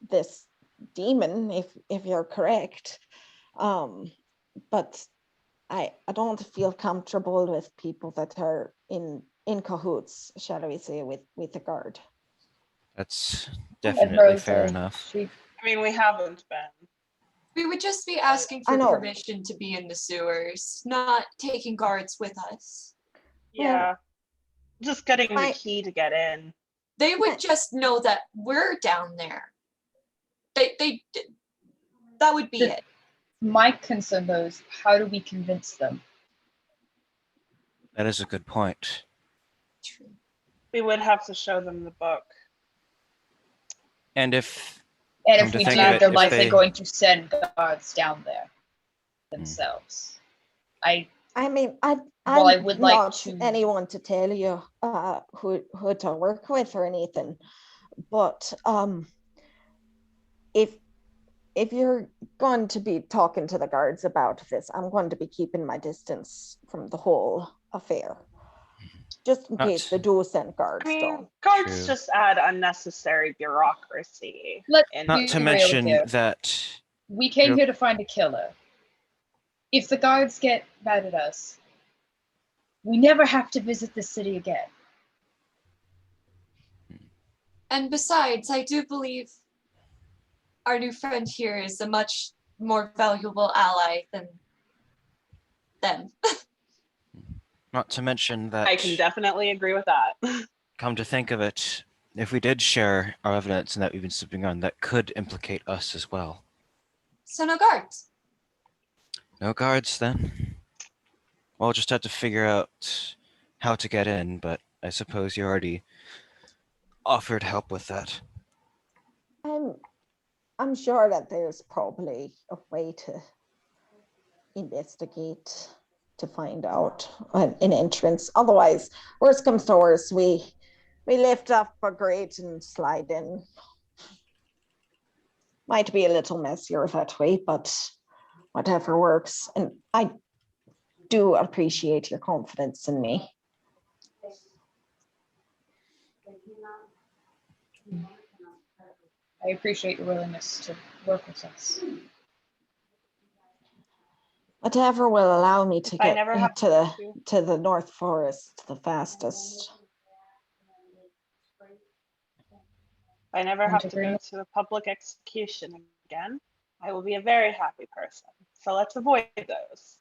this demon if you're correct. But I don't feel comfortable with people that are in cahoots, shall we say, with the guard. That's And definitely Rosa, fair enough. She, I mean, we haven't been. We would just be asking I for know. permission to be in the sewers, not taking guards with us. Yeah. Just getting the I- key to get in. They would just know that we're down there. They that would be The- it. my concern though is how do we convince them? That is a good point. True. We would have to show them the book. And if And Come if to we think do, of it, they're if likely they- going to send guards down there themselves. I mean, Well, I'm I would like not to- anyone to tell you who to work with or anything, but if you're going to be talking to the guards about this, I'm going to be keeping my distance from the whole affair, just in Not- case they do send guards. I mean, down. guards True. just add unnecessary bureaucracy. Let's And not be to real mention here. that We came You're- here to find a killer. If the guards get mad at us, we never have to visit the city again. And besides, I do believe our new friend here is a much more valuable ally than them. not to mention that I can definitely agree with that. come to think of it, if we did share our evidence and that we've been slipping on, that could implicate us as well. So no guards. No guards then? We'll just have to figure out how to get in, but I suppose you already offered help with that. I'm sure that there's probably a way to investigate to find out an entrance. Otherwise, worst comes to worst, we lift up a grate and slide in. Might be a little messier that way, but whatever works. And I do appreciate your confidence in me. I appreciate your willingness to work with us. Whatever will allow me to I get never have to the North Forest the fastest. I never Come have to to go agreement. to a public execution again. I will be a very happy person. So let's avoid those.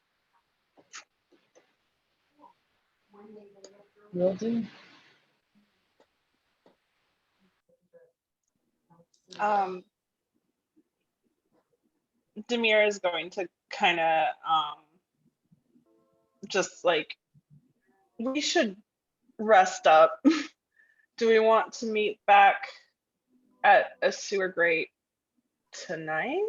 Will do. Demir is going to kind of just like, we should rest up. Do we want to meet back at a sewer grate tonight?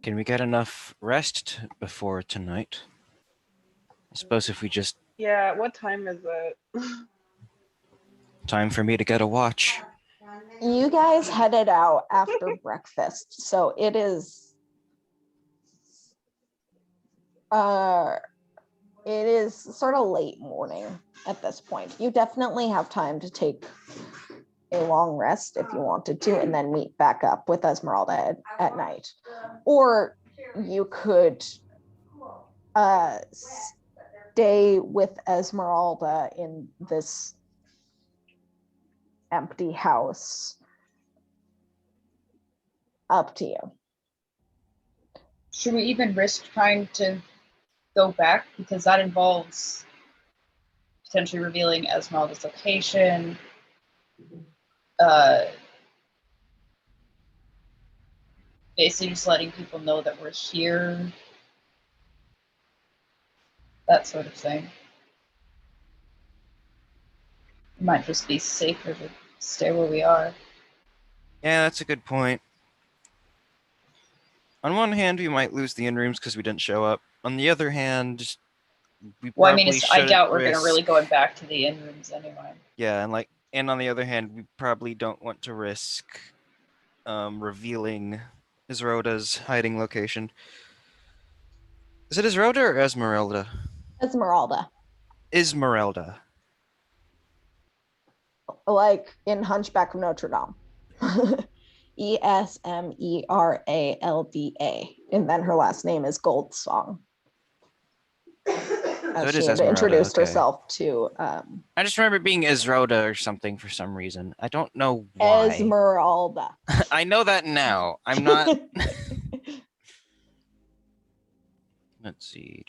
Can we get enough rest before tonight? I suppose if we just Yeah, what time is it? time for me to get a watch. You guys headed out after breakfast, so it is sort of late morning at this point. You definitely have time to take a long rest if you wanted to, and then meet back up with Esmeralda at night. Or you could stay with Esmeralda in this empty house. Up to you. Should we even risk trying to go back? Because that involves potentially revealing Esmeralda's location. Basically just letting people know that we're here. That sort of thing. It might just be safer to stay where we are. Yeah, that's a good point. On one hand, we might lose the in-rooms because we didn't show up. On the other hand, we Well, I mean, probably I shouldn't doubt we're going to risk. really going back to the inn rooms anyway. Yeah, and on the other hand, we probably don't want to risk revealing Esmeralda's hiding location. Is it Esmeralda or Esmeralda? Esmeralda, Esmeralda. like in Hunchback of Notre Dame. Esmeralda, and then her last name is Goldsong. So it She is had Esmeralda, introduced okay. herself to I just remember being Esmeralda or something for some reason. I don't know why. Esmeralda. I know that now. I'm not. Let's see.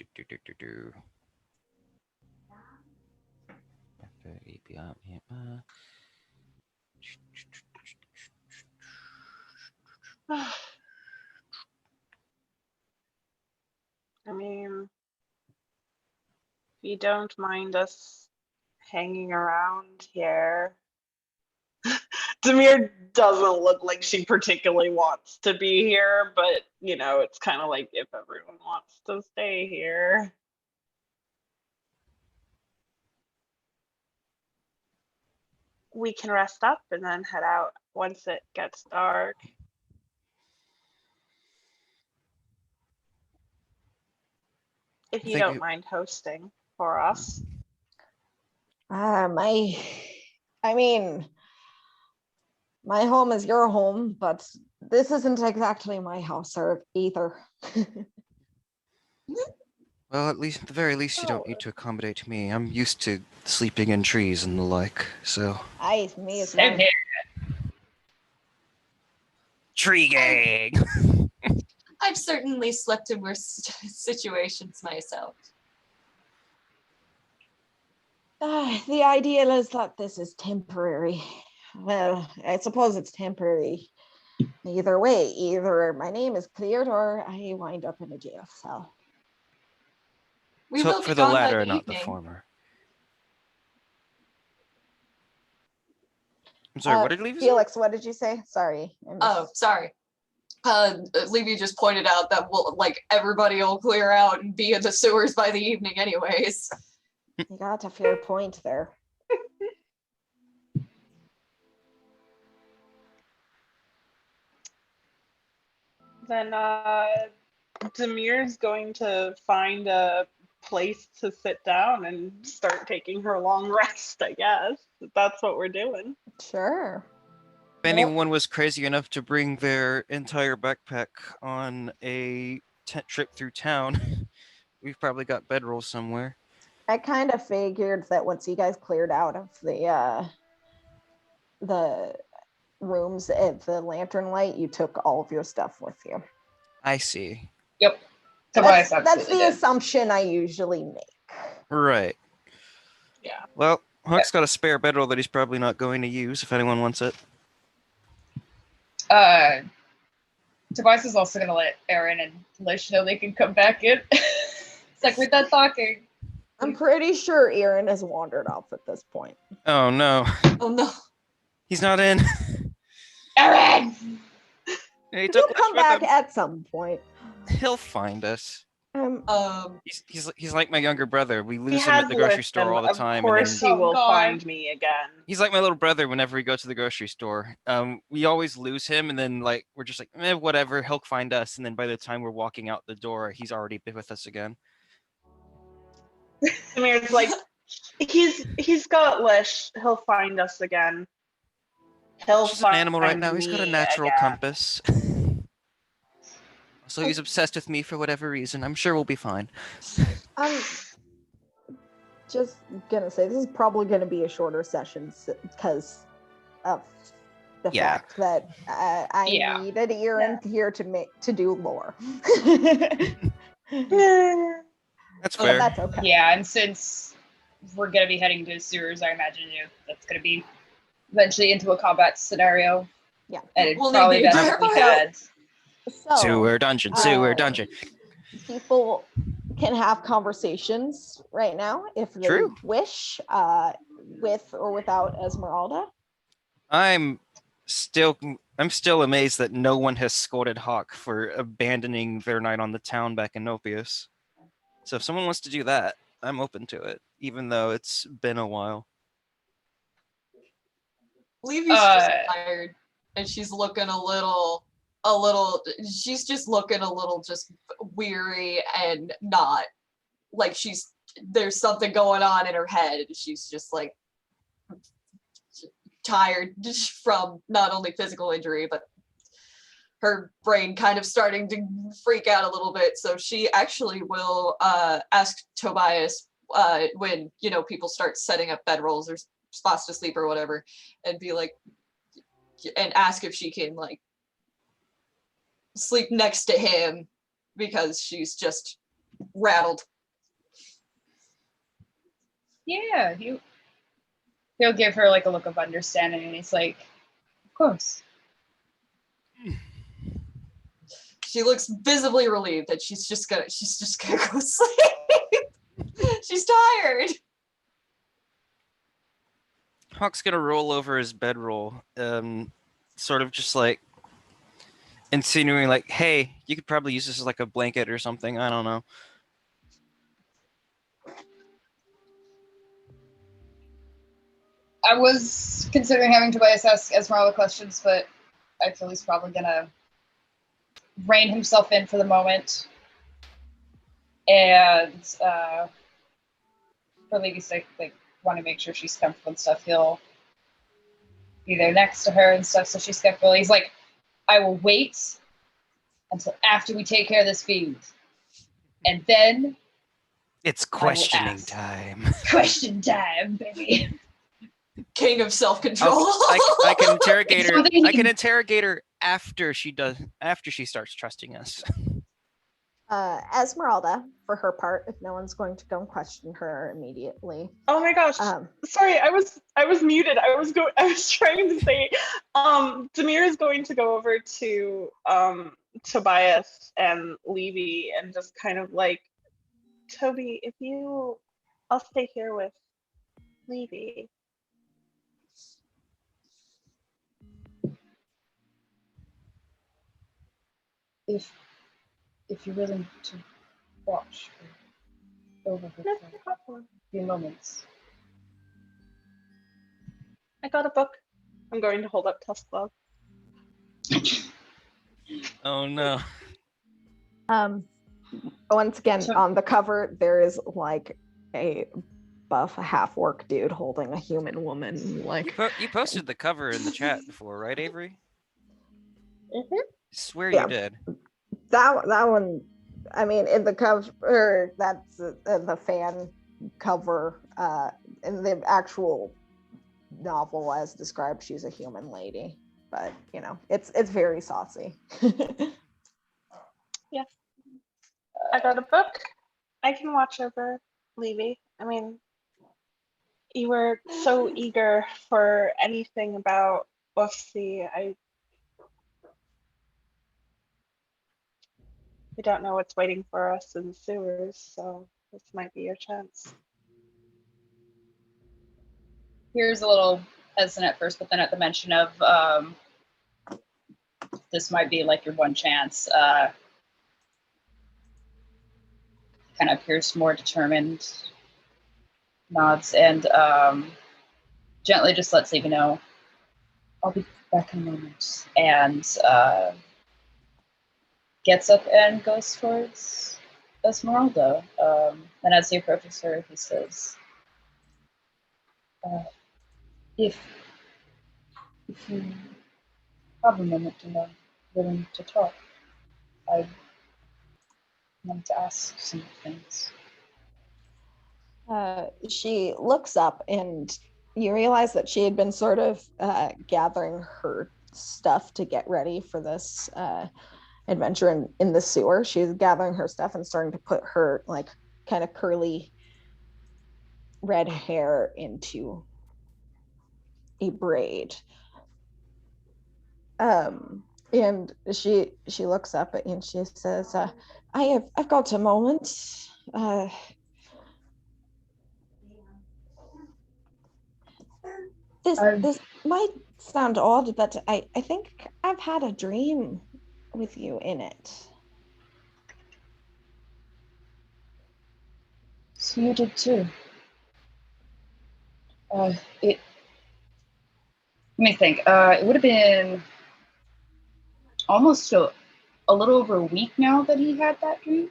I mean, if you don't mind us hanging around here. Demir doesn't look like she particularly wants to be here, but you know, it's kind of like if everyone wants to stay here. We can rest up and then head out once it gets dark. If you don't mind hosting for us. My home is your home, but this isn't exactly my house or either. Well, at the very least, you don't need to accommodate me. I'm used to sleeping in trees and the like, so. Me as Same well. here. Tree gang! I've certainly slept in worse situations myself. The ideal is that this is temporary. Well, I suppose it's temporary. Either way, either my name is cleared or I wind up in a jail cell. We So will for be the gone by latter, the not the evening. former. I'm sorry, what did Levy say? Felix, what did you say? Sorry. Oh, sorry. Levy just pointed out that everybody will clear out and be in the sewers by the evening anyways. You got a fair point there. Then Demir's going to find a place to sit down and start taking her long rest, I guess. That's what we're doing. Sure. If anyone was crazy enough to bring their entire backpack on a trip through town, we've probably got bedrolls somewhere. I kind of figured that once you guys cleared out of the rooms at the lantern light, you took all of your stuff with you. I see. Yep. That's the assumption I usually make. Right. Yeah. Well, Huck's got a spare bedroll that he's probably not going to use if anyone wants it. Tobias is also going to let Aaron and Lish know they can come back in. It's like, we're done talking. I'm pretty sure Aaron has wandered off at this point. Oh, no. Oh, no. He's not in. Aaron! He He'll took come Lish with back him. at some point. He'll find us. He's like my younger brother. We lose him at the grocery store all the time. Of course, he will find me again. He's like my little brother whenever we go to the grocery store. We always lose him, and then we're just like, whatever. He'll find us, and then by the time we're walking out the door, he's already been with us again. Demir's like, he's got Lish. He'll find us again. He's an animal right now. He's got a natural compass. So he's obsessed with me for whatever reason. I'm sure we'll be fine. I'm just gonna say this is probably gonna be a shorter session because of the fact that I needed Aaron here to do lore. That's fair. That's okay. Yeah, and since we're going to be heading to the sewers, I imagine that's going to be eventually into a combat scenario. Yeah. And it's probably best if we had... So, sewer dungeon. People can have conversations right now if they wish, with or without Esmeralda. I'm still amazed that no one has scolded Hawk for abandoning their night on the town back in Nopius. So if someone wants to do that, I'm open to it, even though it's been a while. Levy's just tired, and she's looking a little. She's just looking a little just weary and not like there's something going on in her head. She's just like tired from not only physical injury, but her brain kind of starting to freak out a little bit. So she actually will ask Tobias when, people start setting up bedrolls or spots to sleep or whatever, and be like, and ask if she can like sleep next to him because she's just rattled. Yeah, he'll give her like a look of understanding, and he's like, of course. She looks visibly relieved that she's just gonna go sleep. She's tired. Hawk's gonna roll over his bedroll, sort of just like insinuating, like, "Hey, you could probably use this as like a blanket or something. I don't know." I was considering having Tobias ask Esmeralda questions, but I feel he's probably gonna rein himself in for the moment. And for Levy's sake, like, want to make sure she's comfortable and stuff. He'll be there next to her and stuff, so she's comfortable. He's like, I will wait until after we take care of this feud. And then it's questioning time. Question time, baby. King of self-control. I can interrogate her. I can interrogate her after she starts trusting us. Esmeralda, for her part, if no one's going to go and question her immediately. Oh my gosh! Sorry, I was muted. I was trying to say, Demir is going to go over to Tobias and Levy and just kind of like, Toby, I'll stay here with Levy. If you're willing to watch over her for a few moments. I got a book. I'm going to hold up Tusk-Love. Oh no. Once again, on the cover, there is like a buff half-orc dude holding a human woman. Like You posted the cover in the chat before, right, Avery? Mm-hmm. Swear you did. That one, I mean, in the cover, that's the fan cover. In the actual novel, as described, she's a human lady, but it's very saucy. Yeah, I got a book. I can watch over Levy. I mean, you were so eager for anything about Ofsi. We don't know what's waiting for us in the sewers, so this might be your chance. Here's a little hesitant at first, but then at the mention of this might be like your one chance, kind of appears more determined, nods, and gently just lets Levy know, I'll be back in a moment, and gets up and goes towards Esmeralda. And as he approaches her, he says, if you have a moment and are willing to talk, I want to ask some things. She looks up, and you realize that she had been sort of gathering her stuff to get ready for this adventure in the sewer. She's gathering her stuff and starting to put her like kind of curly red hair into a braid. And she looks up and she says, I've got a moment. This might sound odd, but I think I've had a dream with you in it. So you did too. Let me think. It would have been almost a little over a week now that he had that dream.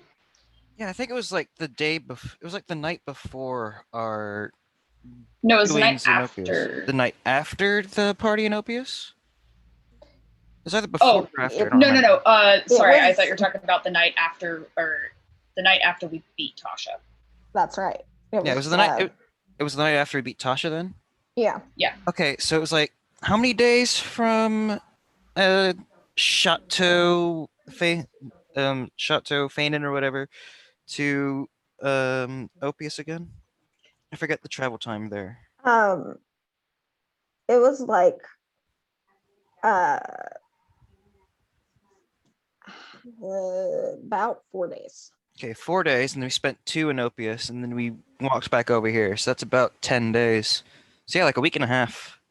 Yeah, I think it was like the day before. It was like the night before our No, it was the night doings in Opius. after. The night after the party in Opius? It was either before Oh, or after. I don't no. remember. Sorry, I was- thought you were talking about the night after, or the night after we beat Tasha. That's right. Yeah, it was the night. It was the night after we beat Tasha. Then. Yeah. Okay, so it was like how many days from Chateau Chateau Feinin or whatever to Opius again? I forget the travel time there. It was like about 4 days. Okay, 4 days, and then we spent 2 in Opius, and then we walked back over here. So that's about 10 days. So yeah, like a week and a half.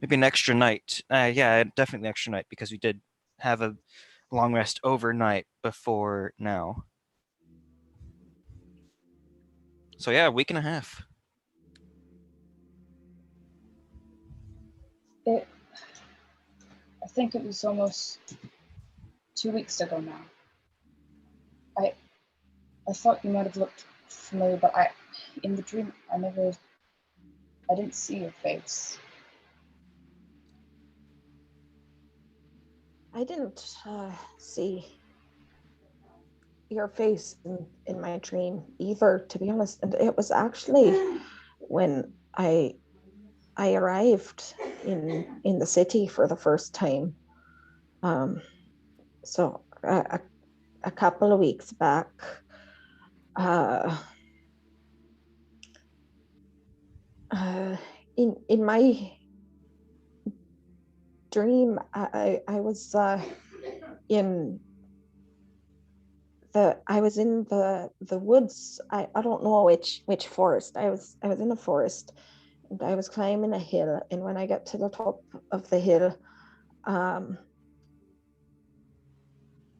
Maybe an extra night. Yeah, definitely an extra night because we did have a long rest overnight before now. So yeah, a week and a half. I think it was almost 2 weeks ago now. I thought you might have looked familiar, but in the dream, I didn't see your face. I didn't see your face in my dream either, to be honest. And it was actually when I arrived in the city for the first time. So a couple of weeks back. In my dream, I was in the woods. I don't know which forest. I was in a forest, and I was climbing a hill. And when I got to the top of the hill,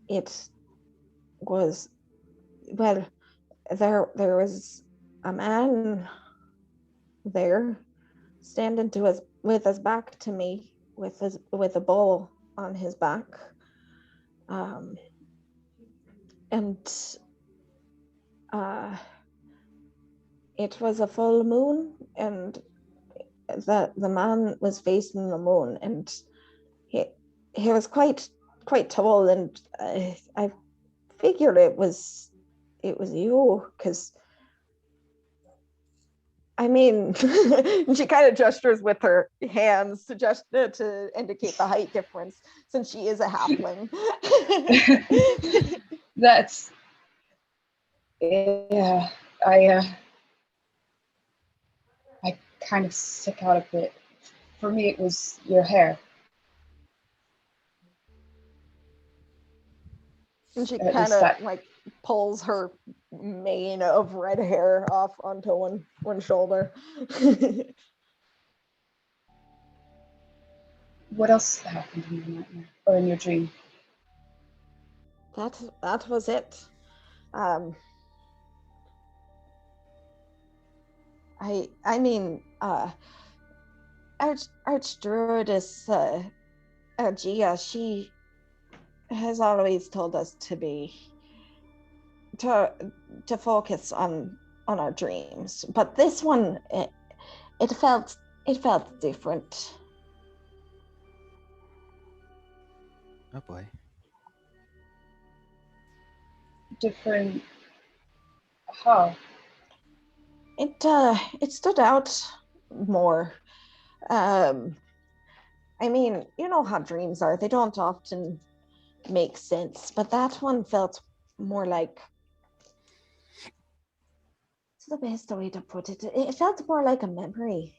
it was, well, there was a man there standing with his back to me, with a bow on his back, and it was a full moon, and the man was facing the moon, and he was quite tall, and I figured it was you, because I mean, she kind of gestures with her hands to indicate the height difference, since she is a halfling. That's, yeah. I kind of stick out a bit. For me, it was your hair. And she At kind least of that. like pulls her mane of red hair off onto one shoulder. What else happened in your nightmare or in your dream? That was it. I mean, Archdruidess Gia, she has always told us to focus on our dreams, but this one, it felt different. Oh boy. Different. How? It stood out more. I mean, you know how dreams are, they don't often make sense, but that one felt more like, it's the best way to put it. It felt more like a memory.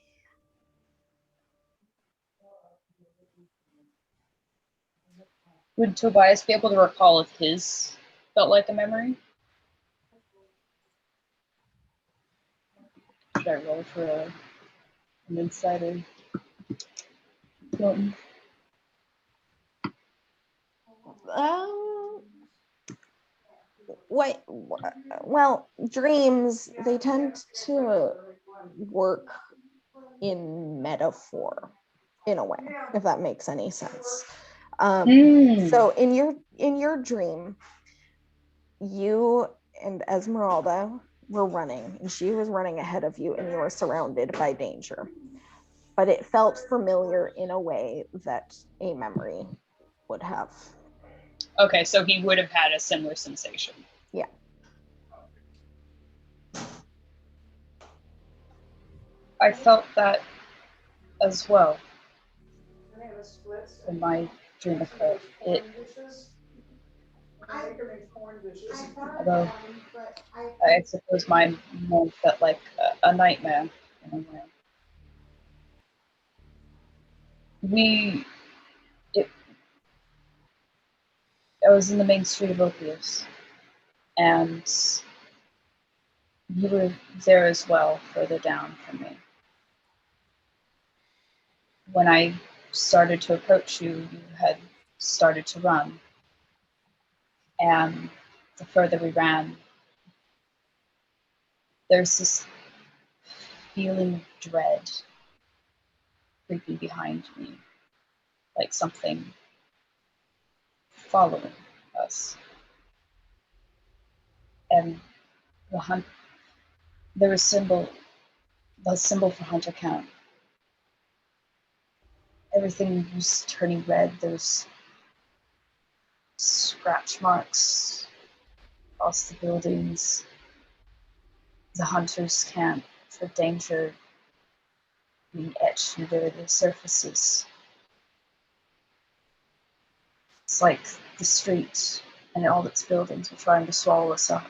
Would Tobias be able to recall if his felt like a memory? Should I roll for an insider? Norton? Um, Well, dreams, they tend to work in metaphor in a way, if that makes any sense. So in your dream, you and Esmeralda were running, and she was running ahead of you, and you were surrounded by danger. But it felt familiar in a way that a memory would have. Okay, so he would have had a similar sensation. Yeah. I felt that as well when my dream occurred. Although I suppose mine more felt like a nightmare in a way. I was in the main street of Opius, and you were there as well, further down from me. When I started to approach you, you had started to run, and the further we ran, there's this feeling of dread creeping behind me, like something following us. And there was the symbol for Hunter Count. Everything was turning red. There's scratch marks across the buildings. The hunters' camp for danger being etched into the surfaces. It's like the street and all its buildings were trying to swallow us up.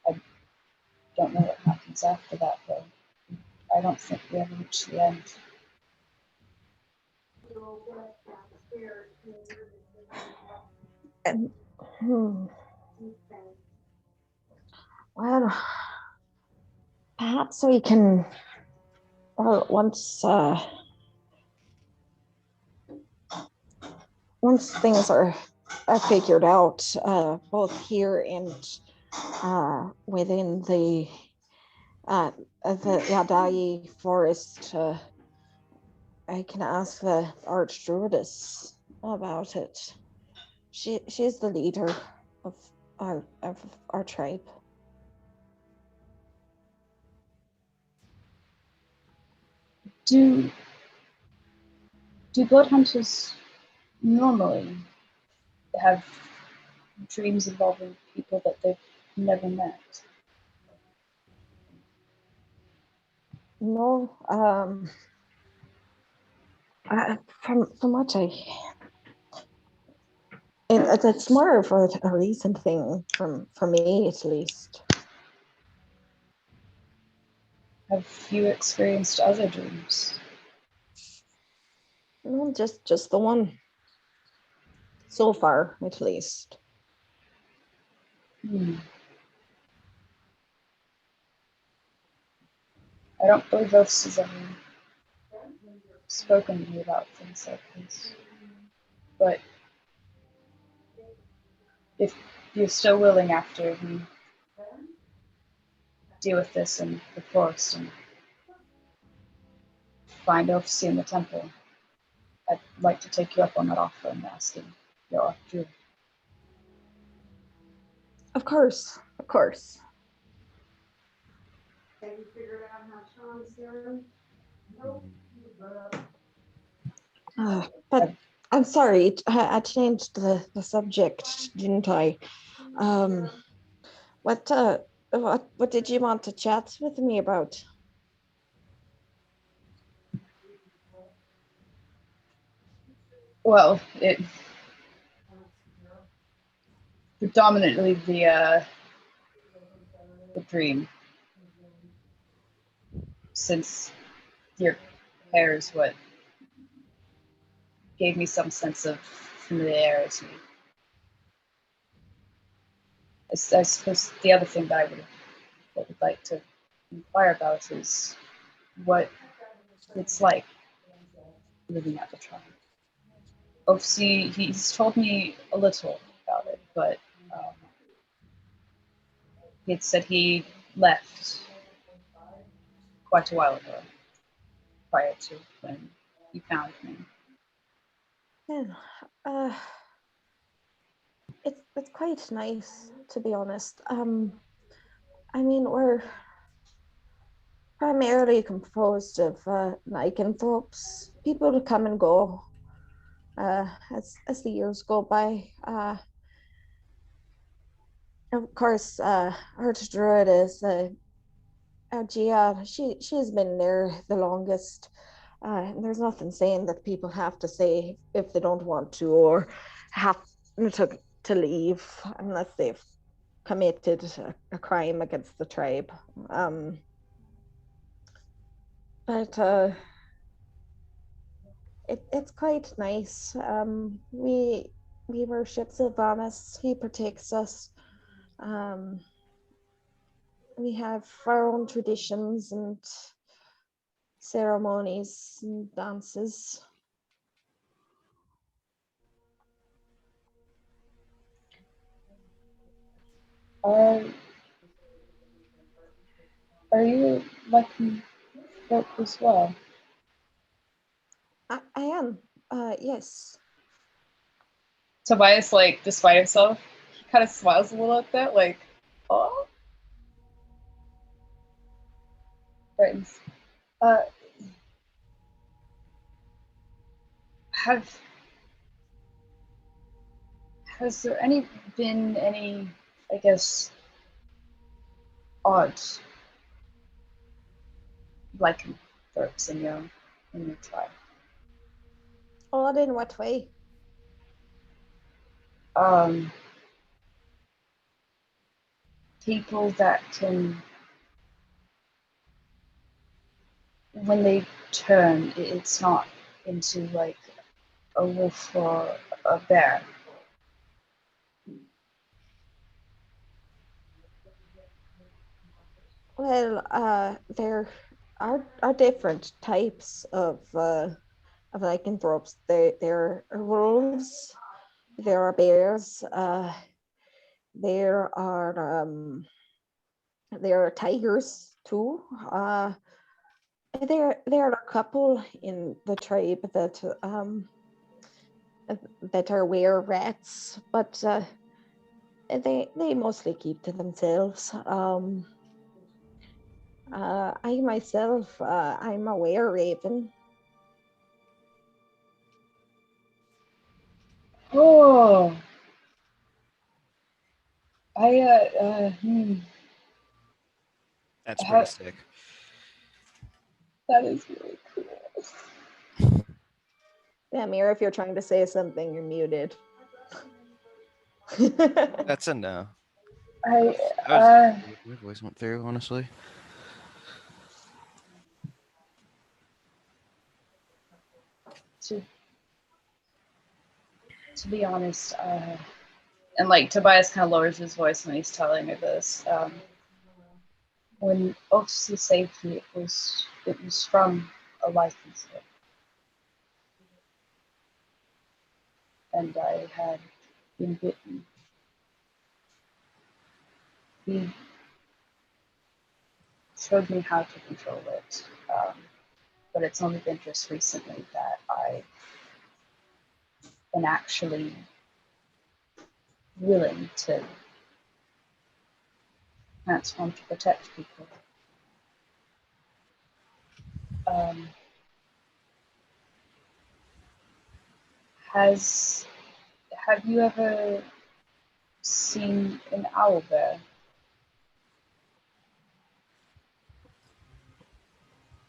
I don't know what happens after that, though. I don't think we ever reach the end. Well, perhaps we can, well, once things are figured out, both here and within the Yadai forest, I can ask the Archdruidess about it. She's the leader of our tribe. Do blood hunters normally have dreams involving people that they've never met? No, from what it's more of a recent thing for me, at least. Have you experienced other dreams? No, just the one. So far, at least. I don't believe Ofsi has ever spoken to me about things like this. But if you're still willing after we deal with this in the forest and find Ofsi in the temple, I'd like to take you up on that offer and ask him your Druid. Of course, of course. But I'm sorry, I changed the subject, didn't I? What did you want to chat with me about? Well, it predominantly the dream, since your hair is what gave me some sense of familiarity. I suppose the other thing that I would like to inquire about is what it's like living at the tribe. Ofsi, he's told me a little about it, but he had said he left quite a while ago, prior to when he found me. Yeah, it's quite nice, to be honest. I mean, we're primarily composed of lycanthropes, people to come and go as the years go by. Of course, our druid is Gia. She's been there the longest. And there's nothing saying that people have to say if they don't want to or have to leave unless they've committed a crime against the tribe. But it's quite nice. We worship Sylvanus. He protects us. Um, we have our own traditions and ceremonies and dances. Are you lycanthrope as well? I am. Yes. Tobias, like, despite himself, he kind of smiles a little at that, like, oh, brightens. Uh, have has there been any, I guess, odd lycanthropes in your tribe? Odd in what way? Um, people that can, when they turn, it's not into like a wolf or a bear. Well, there are different types of lycanthropes. There are wolves, there are bears, there are tigers too. There are a couple in the tribe that are were rats, but they mostly keep to themselves. I myself, I'm a were raven. Oh, That's pretty how, sick. that is really cool. Yeah, Mira, if you're trying to say something, you're muted. That's a no. I I was my voice went through, honestly. to be honest, and like Tobias kind of lowers his voice when he's telling me this. When Ofsi saved me, it was from a lycanthrope, and I had been bitten. He showed me how to control it, but it's only been just recently that I've been actually willing to transform to protect people. Um, has have you ever seen an owl bear?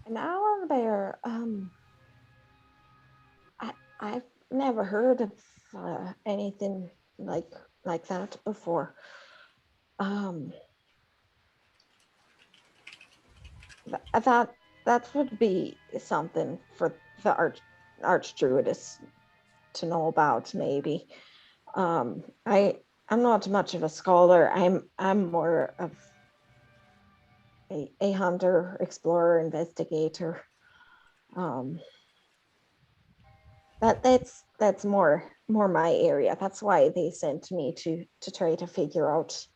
An owl bear. I've never heard of anything like that before. Um, that would be something for the archdruidess to know about, maybe. I'm not much of a scholar. I'm more of a hunter, explorer, investigator. Um, that's more my area. That's why they sent me to try to figure out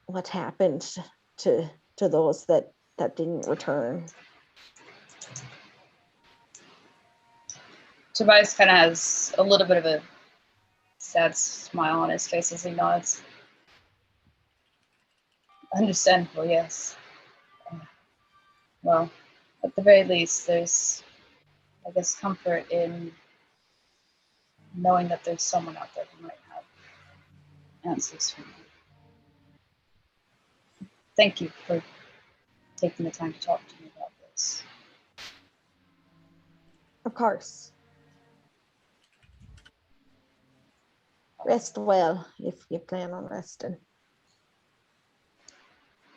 what happened to those that didn't return. Tobias kind of has a little bit of a sad smile on his face as he nods. Understandable, yes. Well, at the very least, there's, I guess, comfort in knowing that there's someone out there who might have answers for me. Thank you for taking the time to talk to me about this. Of course. Rest well if you plan on resting.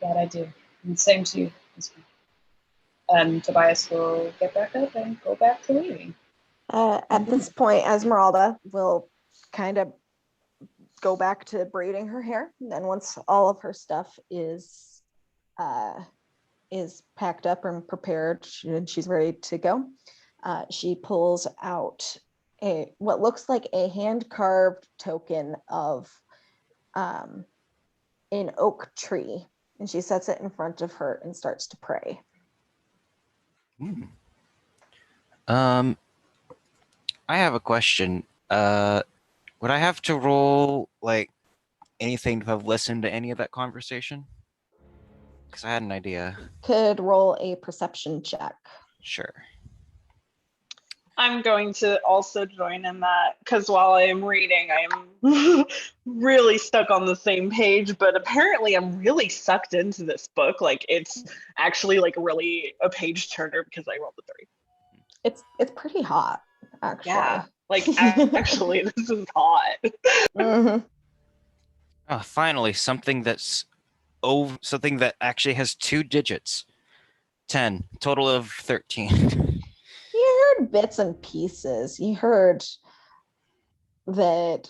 That I do. And same to you. Tobias will get back up and go back to reading. At this point, Esmeralda will kind of go back to braiding her hair. And then once all of her stuff is packed up and prepared and she's ready to go, she pulls out what looks like a hand-carved token of an oak tree. And she sets it in front of her and starts to pray. I have a question. Would I have to roll like anything to have listened to any of that conversation? Because I had an idea. Could roll a perception check. Sure. I'm going to also join in that because while I am reading, I am really stuck on the same page, but apparently I'm really sucked into this book. Like it's actually like really a page turner because I rolled a 3. It's pretty hot, actually. Yeah, like actually this is hot. Mm-hmm. Oh, finally, something something that actually has 2 digits. 10, total of 13. You heard bits and pieces. You heard that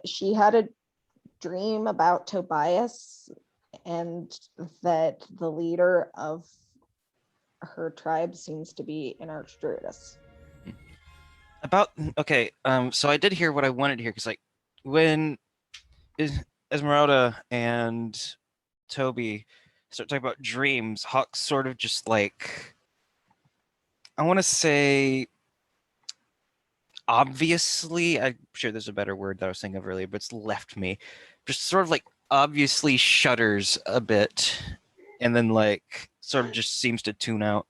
she had a dream about Tobias and that the leader of her tribe seems to be an archdruidess. So I did hear what I wanted to hear, because like when Esmeralda and Toby start talking about dreams, Hawk's sort of just like, I want to say, obviously, I'm sure there's a better word that I was thinking of earlier, but it's left me. Just sort of like obviously shudders a bit, and then like sort of just seems to tune out.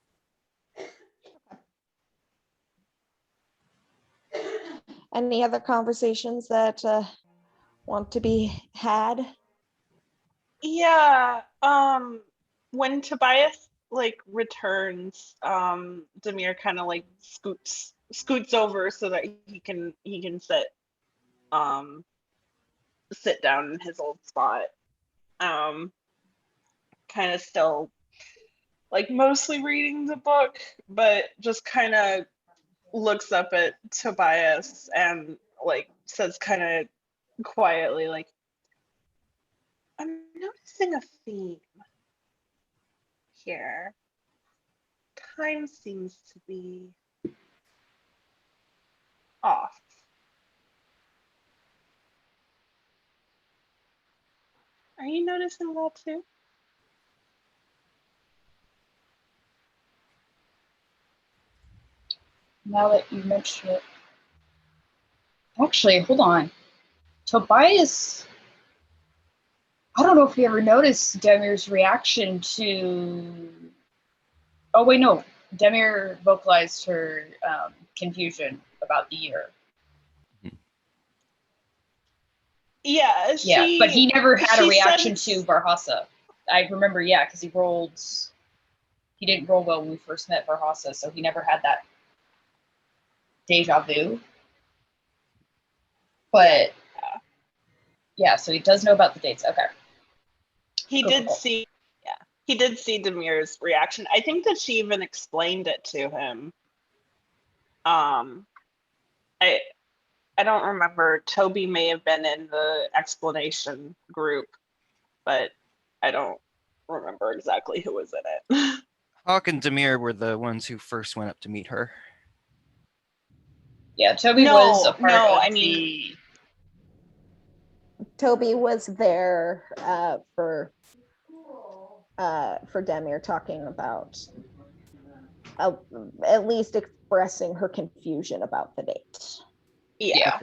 Any other conversations that want to be had? Yeah. When Tobias like returns, Demir kind of like scoots over so that he can sit down in his old spot. Kind of still like mostly reading the book, but just kind of looks up at Tobias and like says kind of quietly like, I'm noticing a theme here. Time seems to be off. Are you noticing that too? Now that you mention it. Actually, hold on. Tobias, I don't know if you ever noticed Demir's reaction to. Oh, wait, no. Demir vocalized her confusion about the year. Yeah, but he never had a reaction said... to Barhassa. I remember, because he didn't roll well when we first met Barhassa, so he never had that deja vu. But so he does know about the dates. Okay. He did see Demir's reaction. I think that she even explained it to him. I don't remember. Toby may have been in the explanation group, but I don't remember exactly who was in it. Hawk and Demir were the ones who first went up to meet her. Yeah, Toby was a part of I mean, Toby was there for Demir talking about at least expressing her confusion about the date. yeah.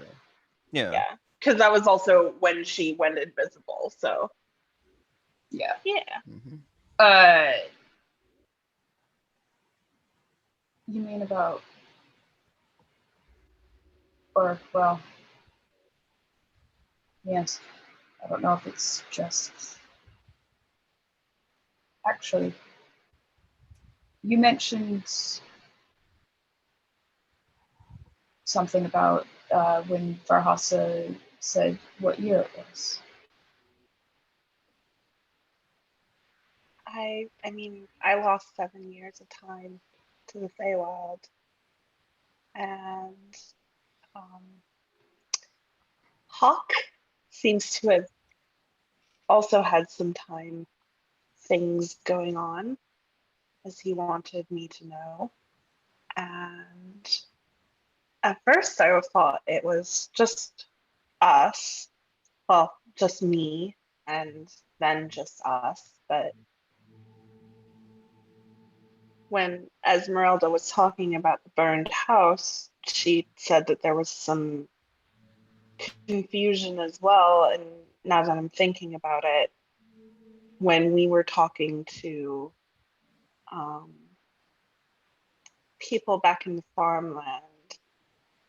Yeah. Yeah. Because that was also when she went invisible. So, Yeah. yeah. Mm-hmm. You mean about, or, well, yes, I don't know if it's just, actually, you mentioned something about when Farhasa said what year it was. I mean, I lost 7 years of time to the Feywild. And Hawk seems to have also had some time things going on as he wanted me to know. And at first I thought it was just us, well, just me, and then just us. But when Esmeralda was talking about the burned house, she said that there was some confusion as well. And now that I'm thinking about it, when we were talking to um, people back in the farmland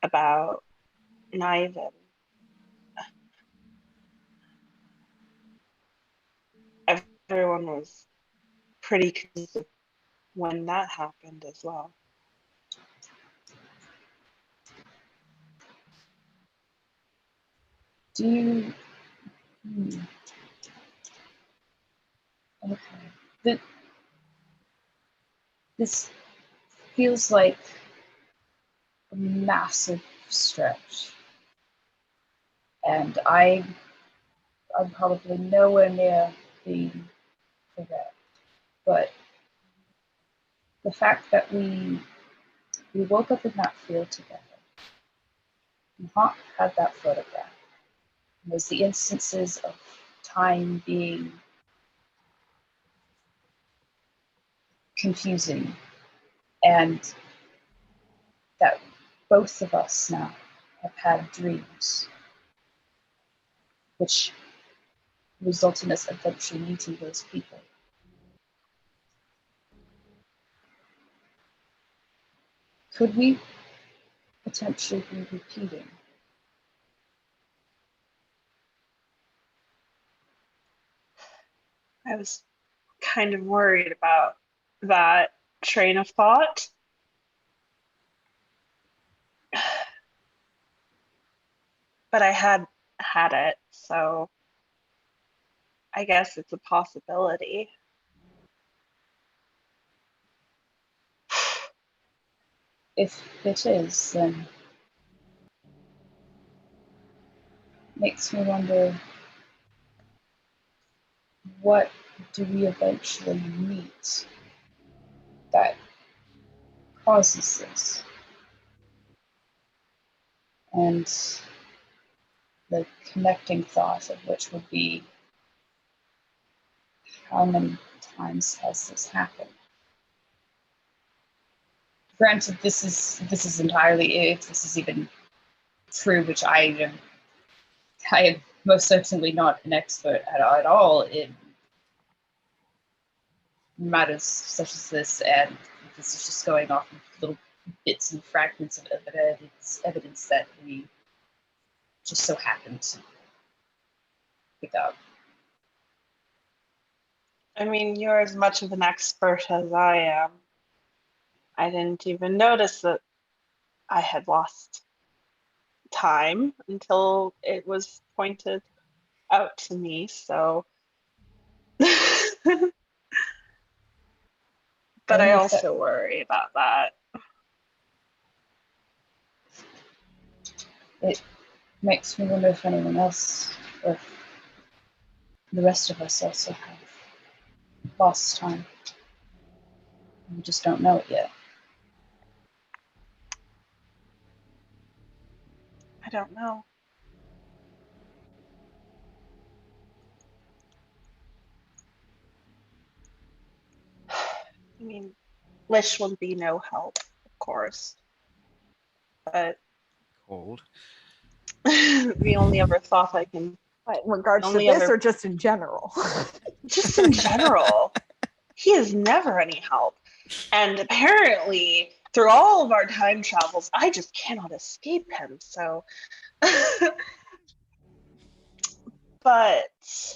about Niven, everyone was pretty confused when that happened as well. Do you, okay. This feels like a massive stretch. And I'm probably nowhere near being correct. But the fact that we woke up in that field together, and Hawk had that photograph, and there's the instances of time being confusing, and that both of us now have had dreams, which result in us eventually meeting those people. Could we potentially be repeating? I was kind of worried about that train of thought. But I had it, so I guess it's a possibility. If it is, then makes me wonder, what do we eventually meet that causes this? And the connecting thought of which would be, how many times has this happened? Granted, this is entirely, if this is even true, which I am most certainly not an expert at all in matters such as this, and this is just going off of little bits and fragments of evidence that we just so happened to pick up. I mean, you're as much of an expert as I am. I didn't even notice that I had lost time until it was pointed out to me, so. But I also worry about that. It makes me wonder if anyone else, or if the rest of us also have lost time. We just don't know it yet. I don't know. I mean, wish would be no help, of course. But Cold. the only other thought I can, But in regards to Only this other- or just in general? just in general, he is never any help. And apparently, through all of our time travels, I just cannot escape him. So, but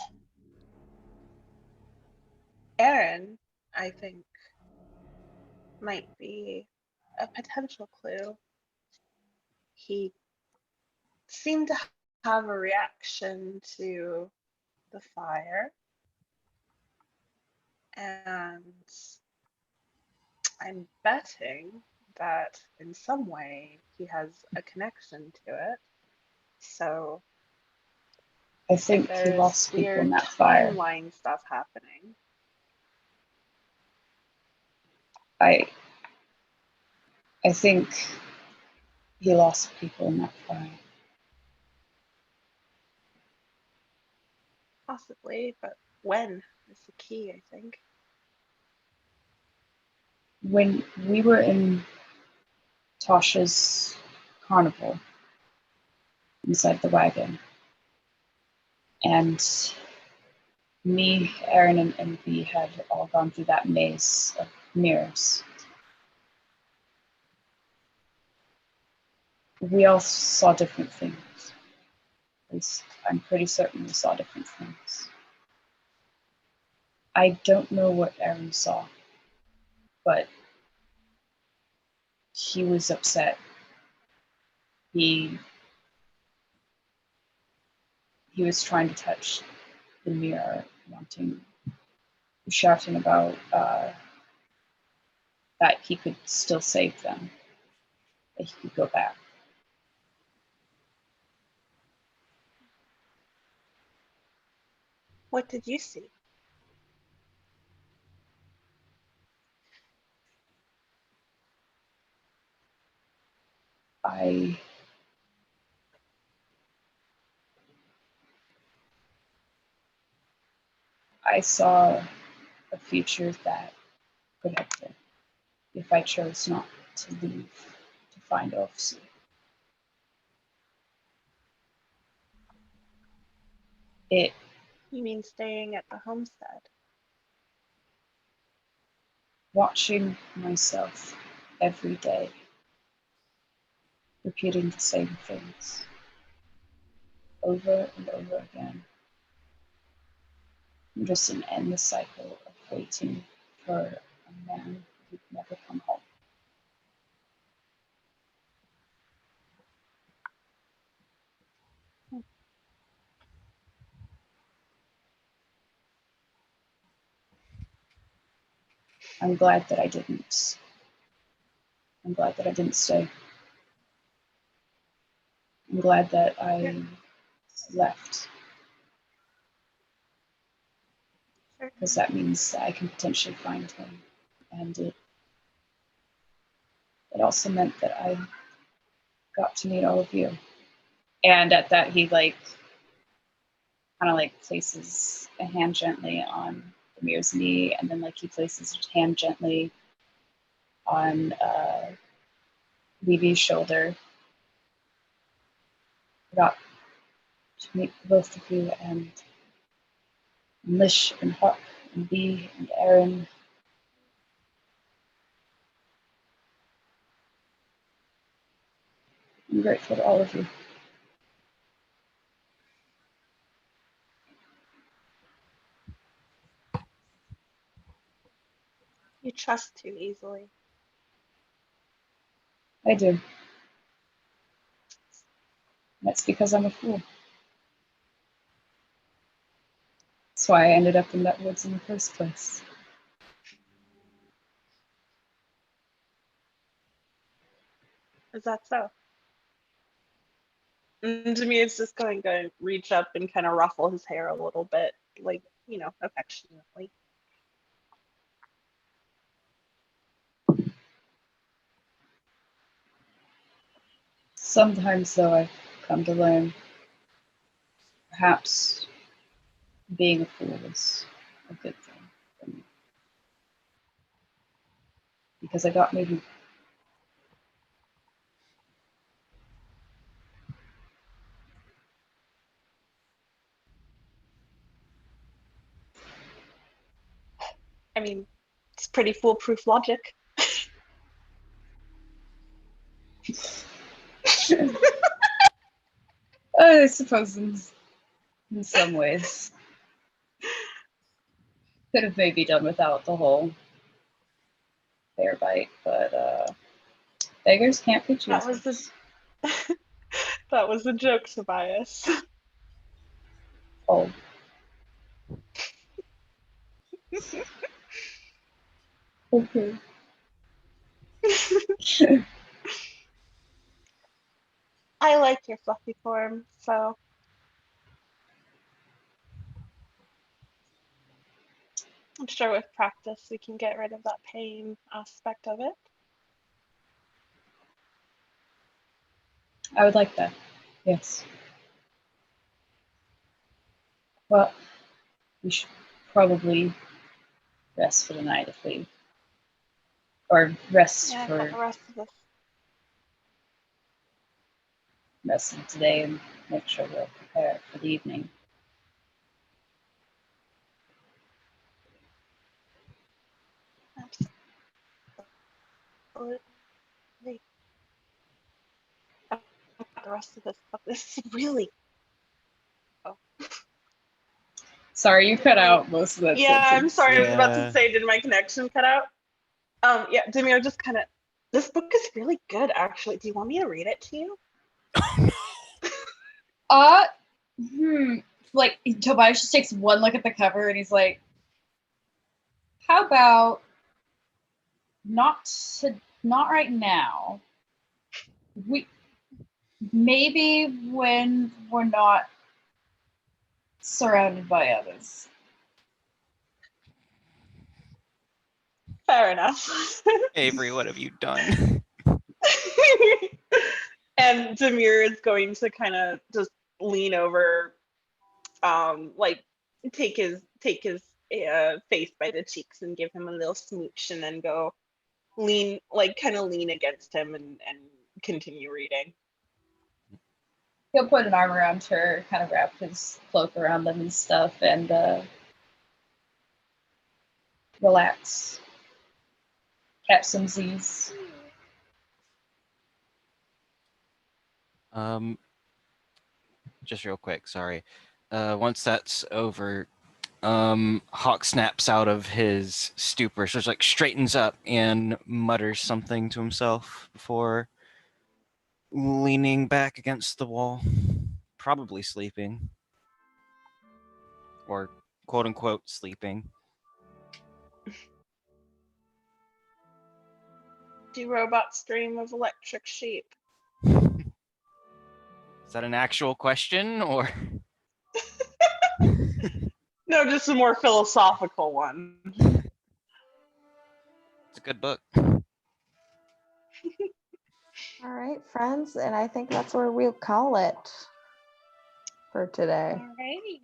Aaron, I think, might be a potential clue. He seemed to have a reaction to the fire, and I'm betting that in some way he has a connection to it. So I if think he there's lost people weird in that fire. timeline stuff happening, I think he lost people in that fire. possibly, but when is the key, I think. When we were in Tasha's carnival inside the wagon, and me, Aaron, and we had all gone through that maze of mirrors. We all saw different things. At least I'm pretty certain we saw different things. I don't know what Aaron saw, but he was upset. He was trying to touch the mirror, shouting about that he could still save them, that he could go back. What did you see? I saw a future that could have been if I chose not to leave to find Ofsi. It You mean staying at the homestead? watching myself every day, repeating the same things over and over again. I'm just an endless cycle of waiting for a man who'd never come home. I'm glad that I didn't. I'm glad that I didn't stay. I'm glad that I left, because that means that I can potentially find him. And it also meant that I got to meet all of you. And at that, he kind of places a hand gently on Amir's knee, and then he places his hand gently on Levy's shoulder. I got to meet both of you, and Lish and Hawk and Bee and Aaron. I'm grateful to all of you. You trust too easily. I do. That's because I'm a fool. That's why I ended up in that woods in the first place. Is that so? And to me, it's just going to reach up and kind of ruffle his hair a little bit, affectionately. Sometimes, though, I've come to learn perhaps being a fool is a good thing for me. Because I got maybe. I mean, it's pretty foolproof logic. I suppose in some ways. Could have maybe done without the whole bear bite, but beggars can't be That was the choosers. that was the joke, Tobias. Oh. Okay. I like your fluffy form, so I'm sure with practice we can get rid of that pain aspect of it. I would like that. Yes. Well, we should probably rest for the night if we. Or rest Yeah, I've got for the rest of this. rest of today and make sure we're prepared for the evening. Absolutely. I've got the rest of this, but this is really. Oh. Sorry, you cut out most of that Yeah, I'm sentence. sorry. I was about to Yeah. say, did my connection cut out? Yeah, Demir, just kind of. This book is really good, actually. Do you want me to read it to you? Uh, Like, Tobias just takes one look at the cover and he's like, how about not right now. We maybe when we're not surrounded by others. Fair enough. Avery, what have you done? And Demir is going to kind of just lean over, like take his face by the cheeks and give him a little smooch, and then go lean, like kind of lean against him and continue reading. He'll put an arm around her, kind of wrap his cloak around them and stuff, and relax. Catch some Z's. Just real quick, sorry. Once that's over, Hawk snaps out of his stupor, so it's like straightens up and mutters something to himself before leaning back against the wall, probably sleeping, or quote unquote sleeping. Do robots dream of electric sheep? Is that an actual question, or? No, just a more philosophical one. It's a good book. All right, friends, and I think that's where we'll call it for today. Alrighty.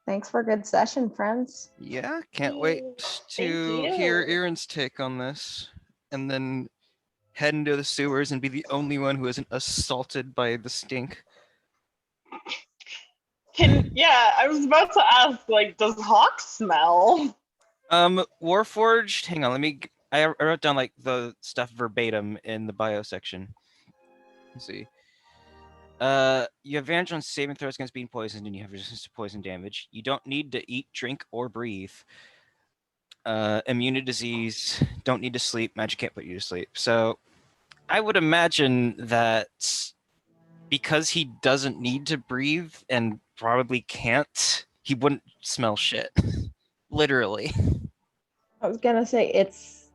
Thanks for a good session, friends. Yeah, can't wait to Thank hear you. Aaron's take on this, and then head into the sewers and be the only one who isn't assaulted by the stink. Yeah, I was about to ask, like, does Hawk smell? Warforged. Hang on, I wrote down like the stuff verbatim in the bio section. Let's see. You have advantage on saving throws against being poisoned, and you have resistance to poison damage. You don't need to eat, drink, or breathe. Immune to disease. Don't need to sleep. Magic can't put you to sleep. So, I would imagine that because he doesn't need to breathe and probably can't, he wouldn't smell shit. Literally. I was gonna say it's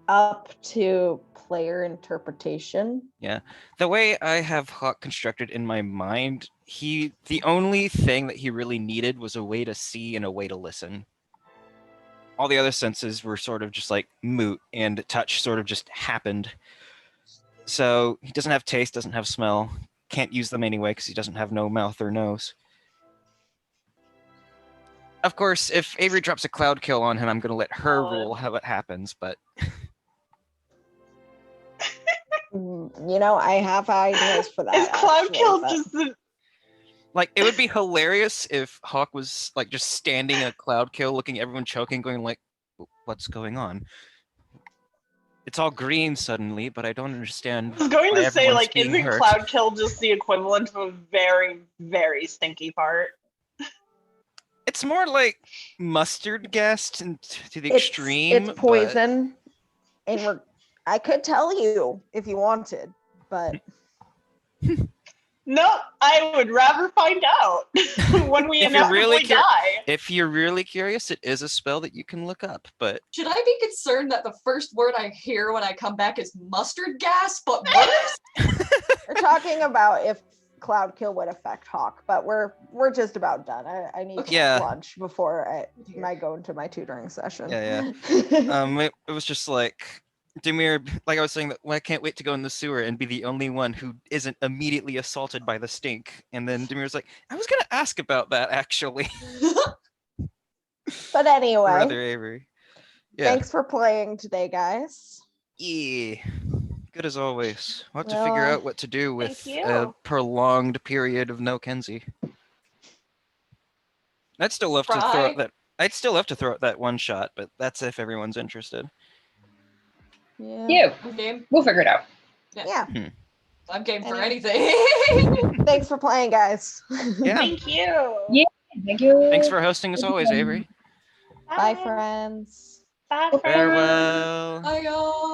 up to player interpretation. Yeah. The way I have Hawk constructed in my mind, the only thing that he really needed was a way to see and a way to listen. All the other senses were sort of just like moot, and touch sort of just happened. So he doesn't have taste, doesn't have smell, can't use them anyway because he doesn't have no mouth or nose. Of course, if Avery drops a cloud kill on him, I'm going to let her rule how it happens, but You know, I have ideas for that. Is Cloud actually, Kill but- just the like it would be hilarious if Hawk was like just standing a cloud kill, looking at everyone choking, going like, "What's going on?" It's all green suddenly, but I don't understand. I was going why to say, everyone's like, being isn't hurt. Cloud Kill just the equivalent of a very, very stinky fart? It's more like mustard gas to the extreme. It's poison. And I could tell you if you wanted, but No, I would rather find out when we If you're really inevitably die. If you're really curious, it is a spell that you can look up, but Should I be concerned that the first word I hear when I come back is mustard gas, but worse? we're talking about if Cloud Kill would affect Hawk, but we're just about done. I need to Yeah. have lunch before I go into my tutoring session. Yeah. It was just like Demir, like I was saying, that well, I can't wait to go in the sewer and be the only one who isn't immediately assaulted by the stink. And then Demir's like, I was gonna ask about that actually. But anyway, Brother Avery. Yeah. thanks for playing today, guys. Yeah. Good as always. We'll have to Well, figure out what to do with Thank a you. prolonged period of no Kenzie. I'd still love to throw Fry? out that. I'd still love to throw out that one shot, but that's if everyone's interested. Yeah. You. I'm game. We'll figure it out. Yeah. I'm game for Any- anything. Thanks for playing, guys. Yeah. Thank you. Yeah. Thank you. Thanks for hosting as always, Avery. Bye, friends. Bye, friends. Farewell. Bye, y'all.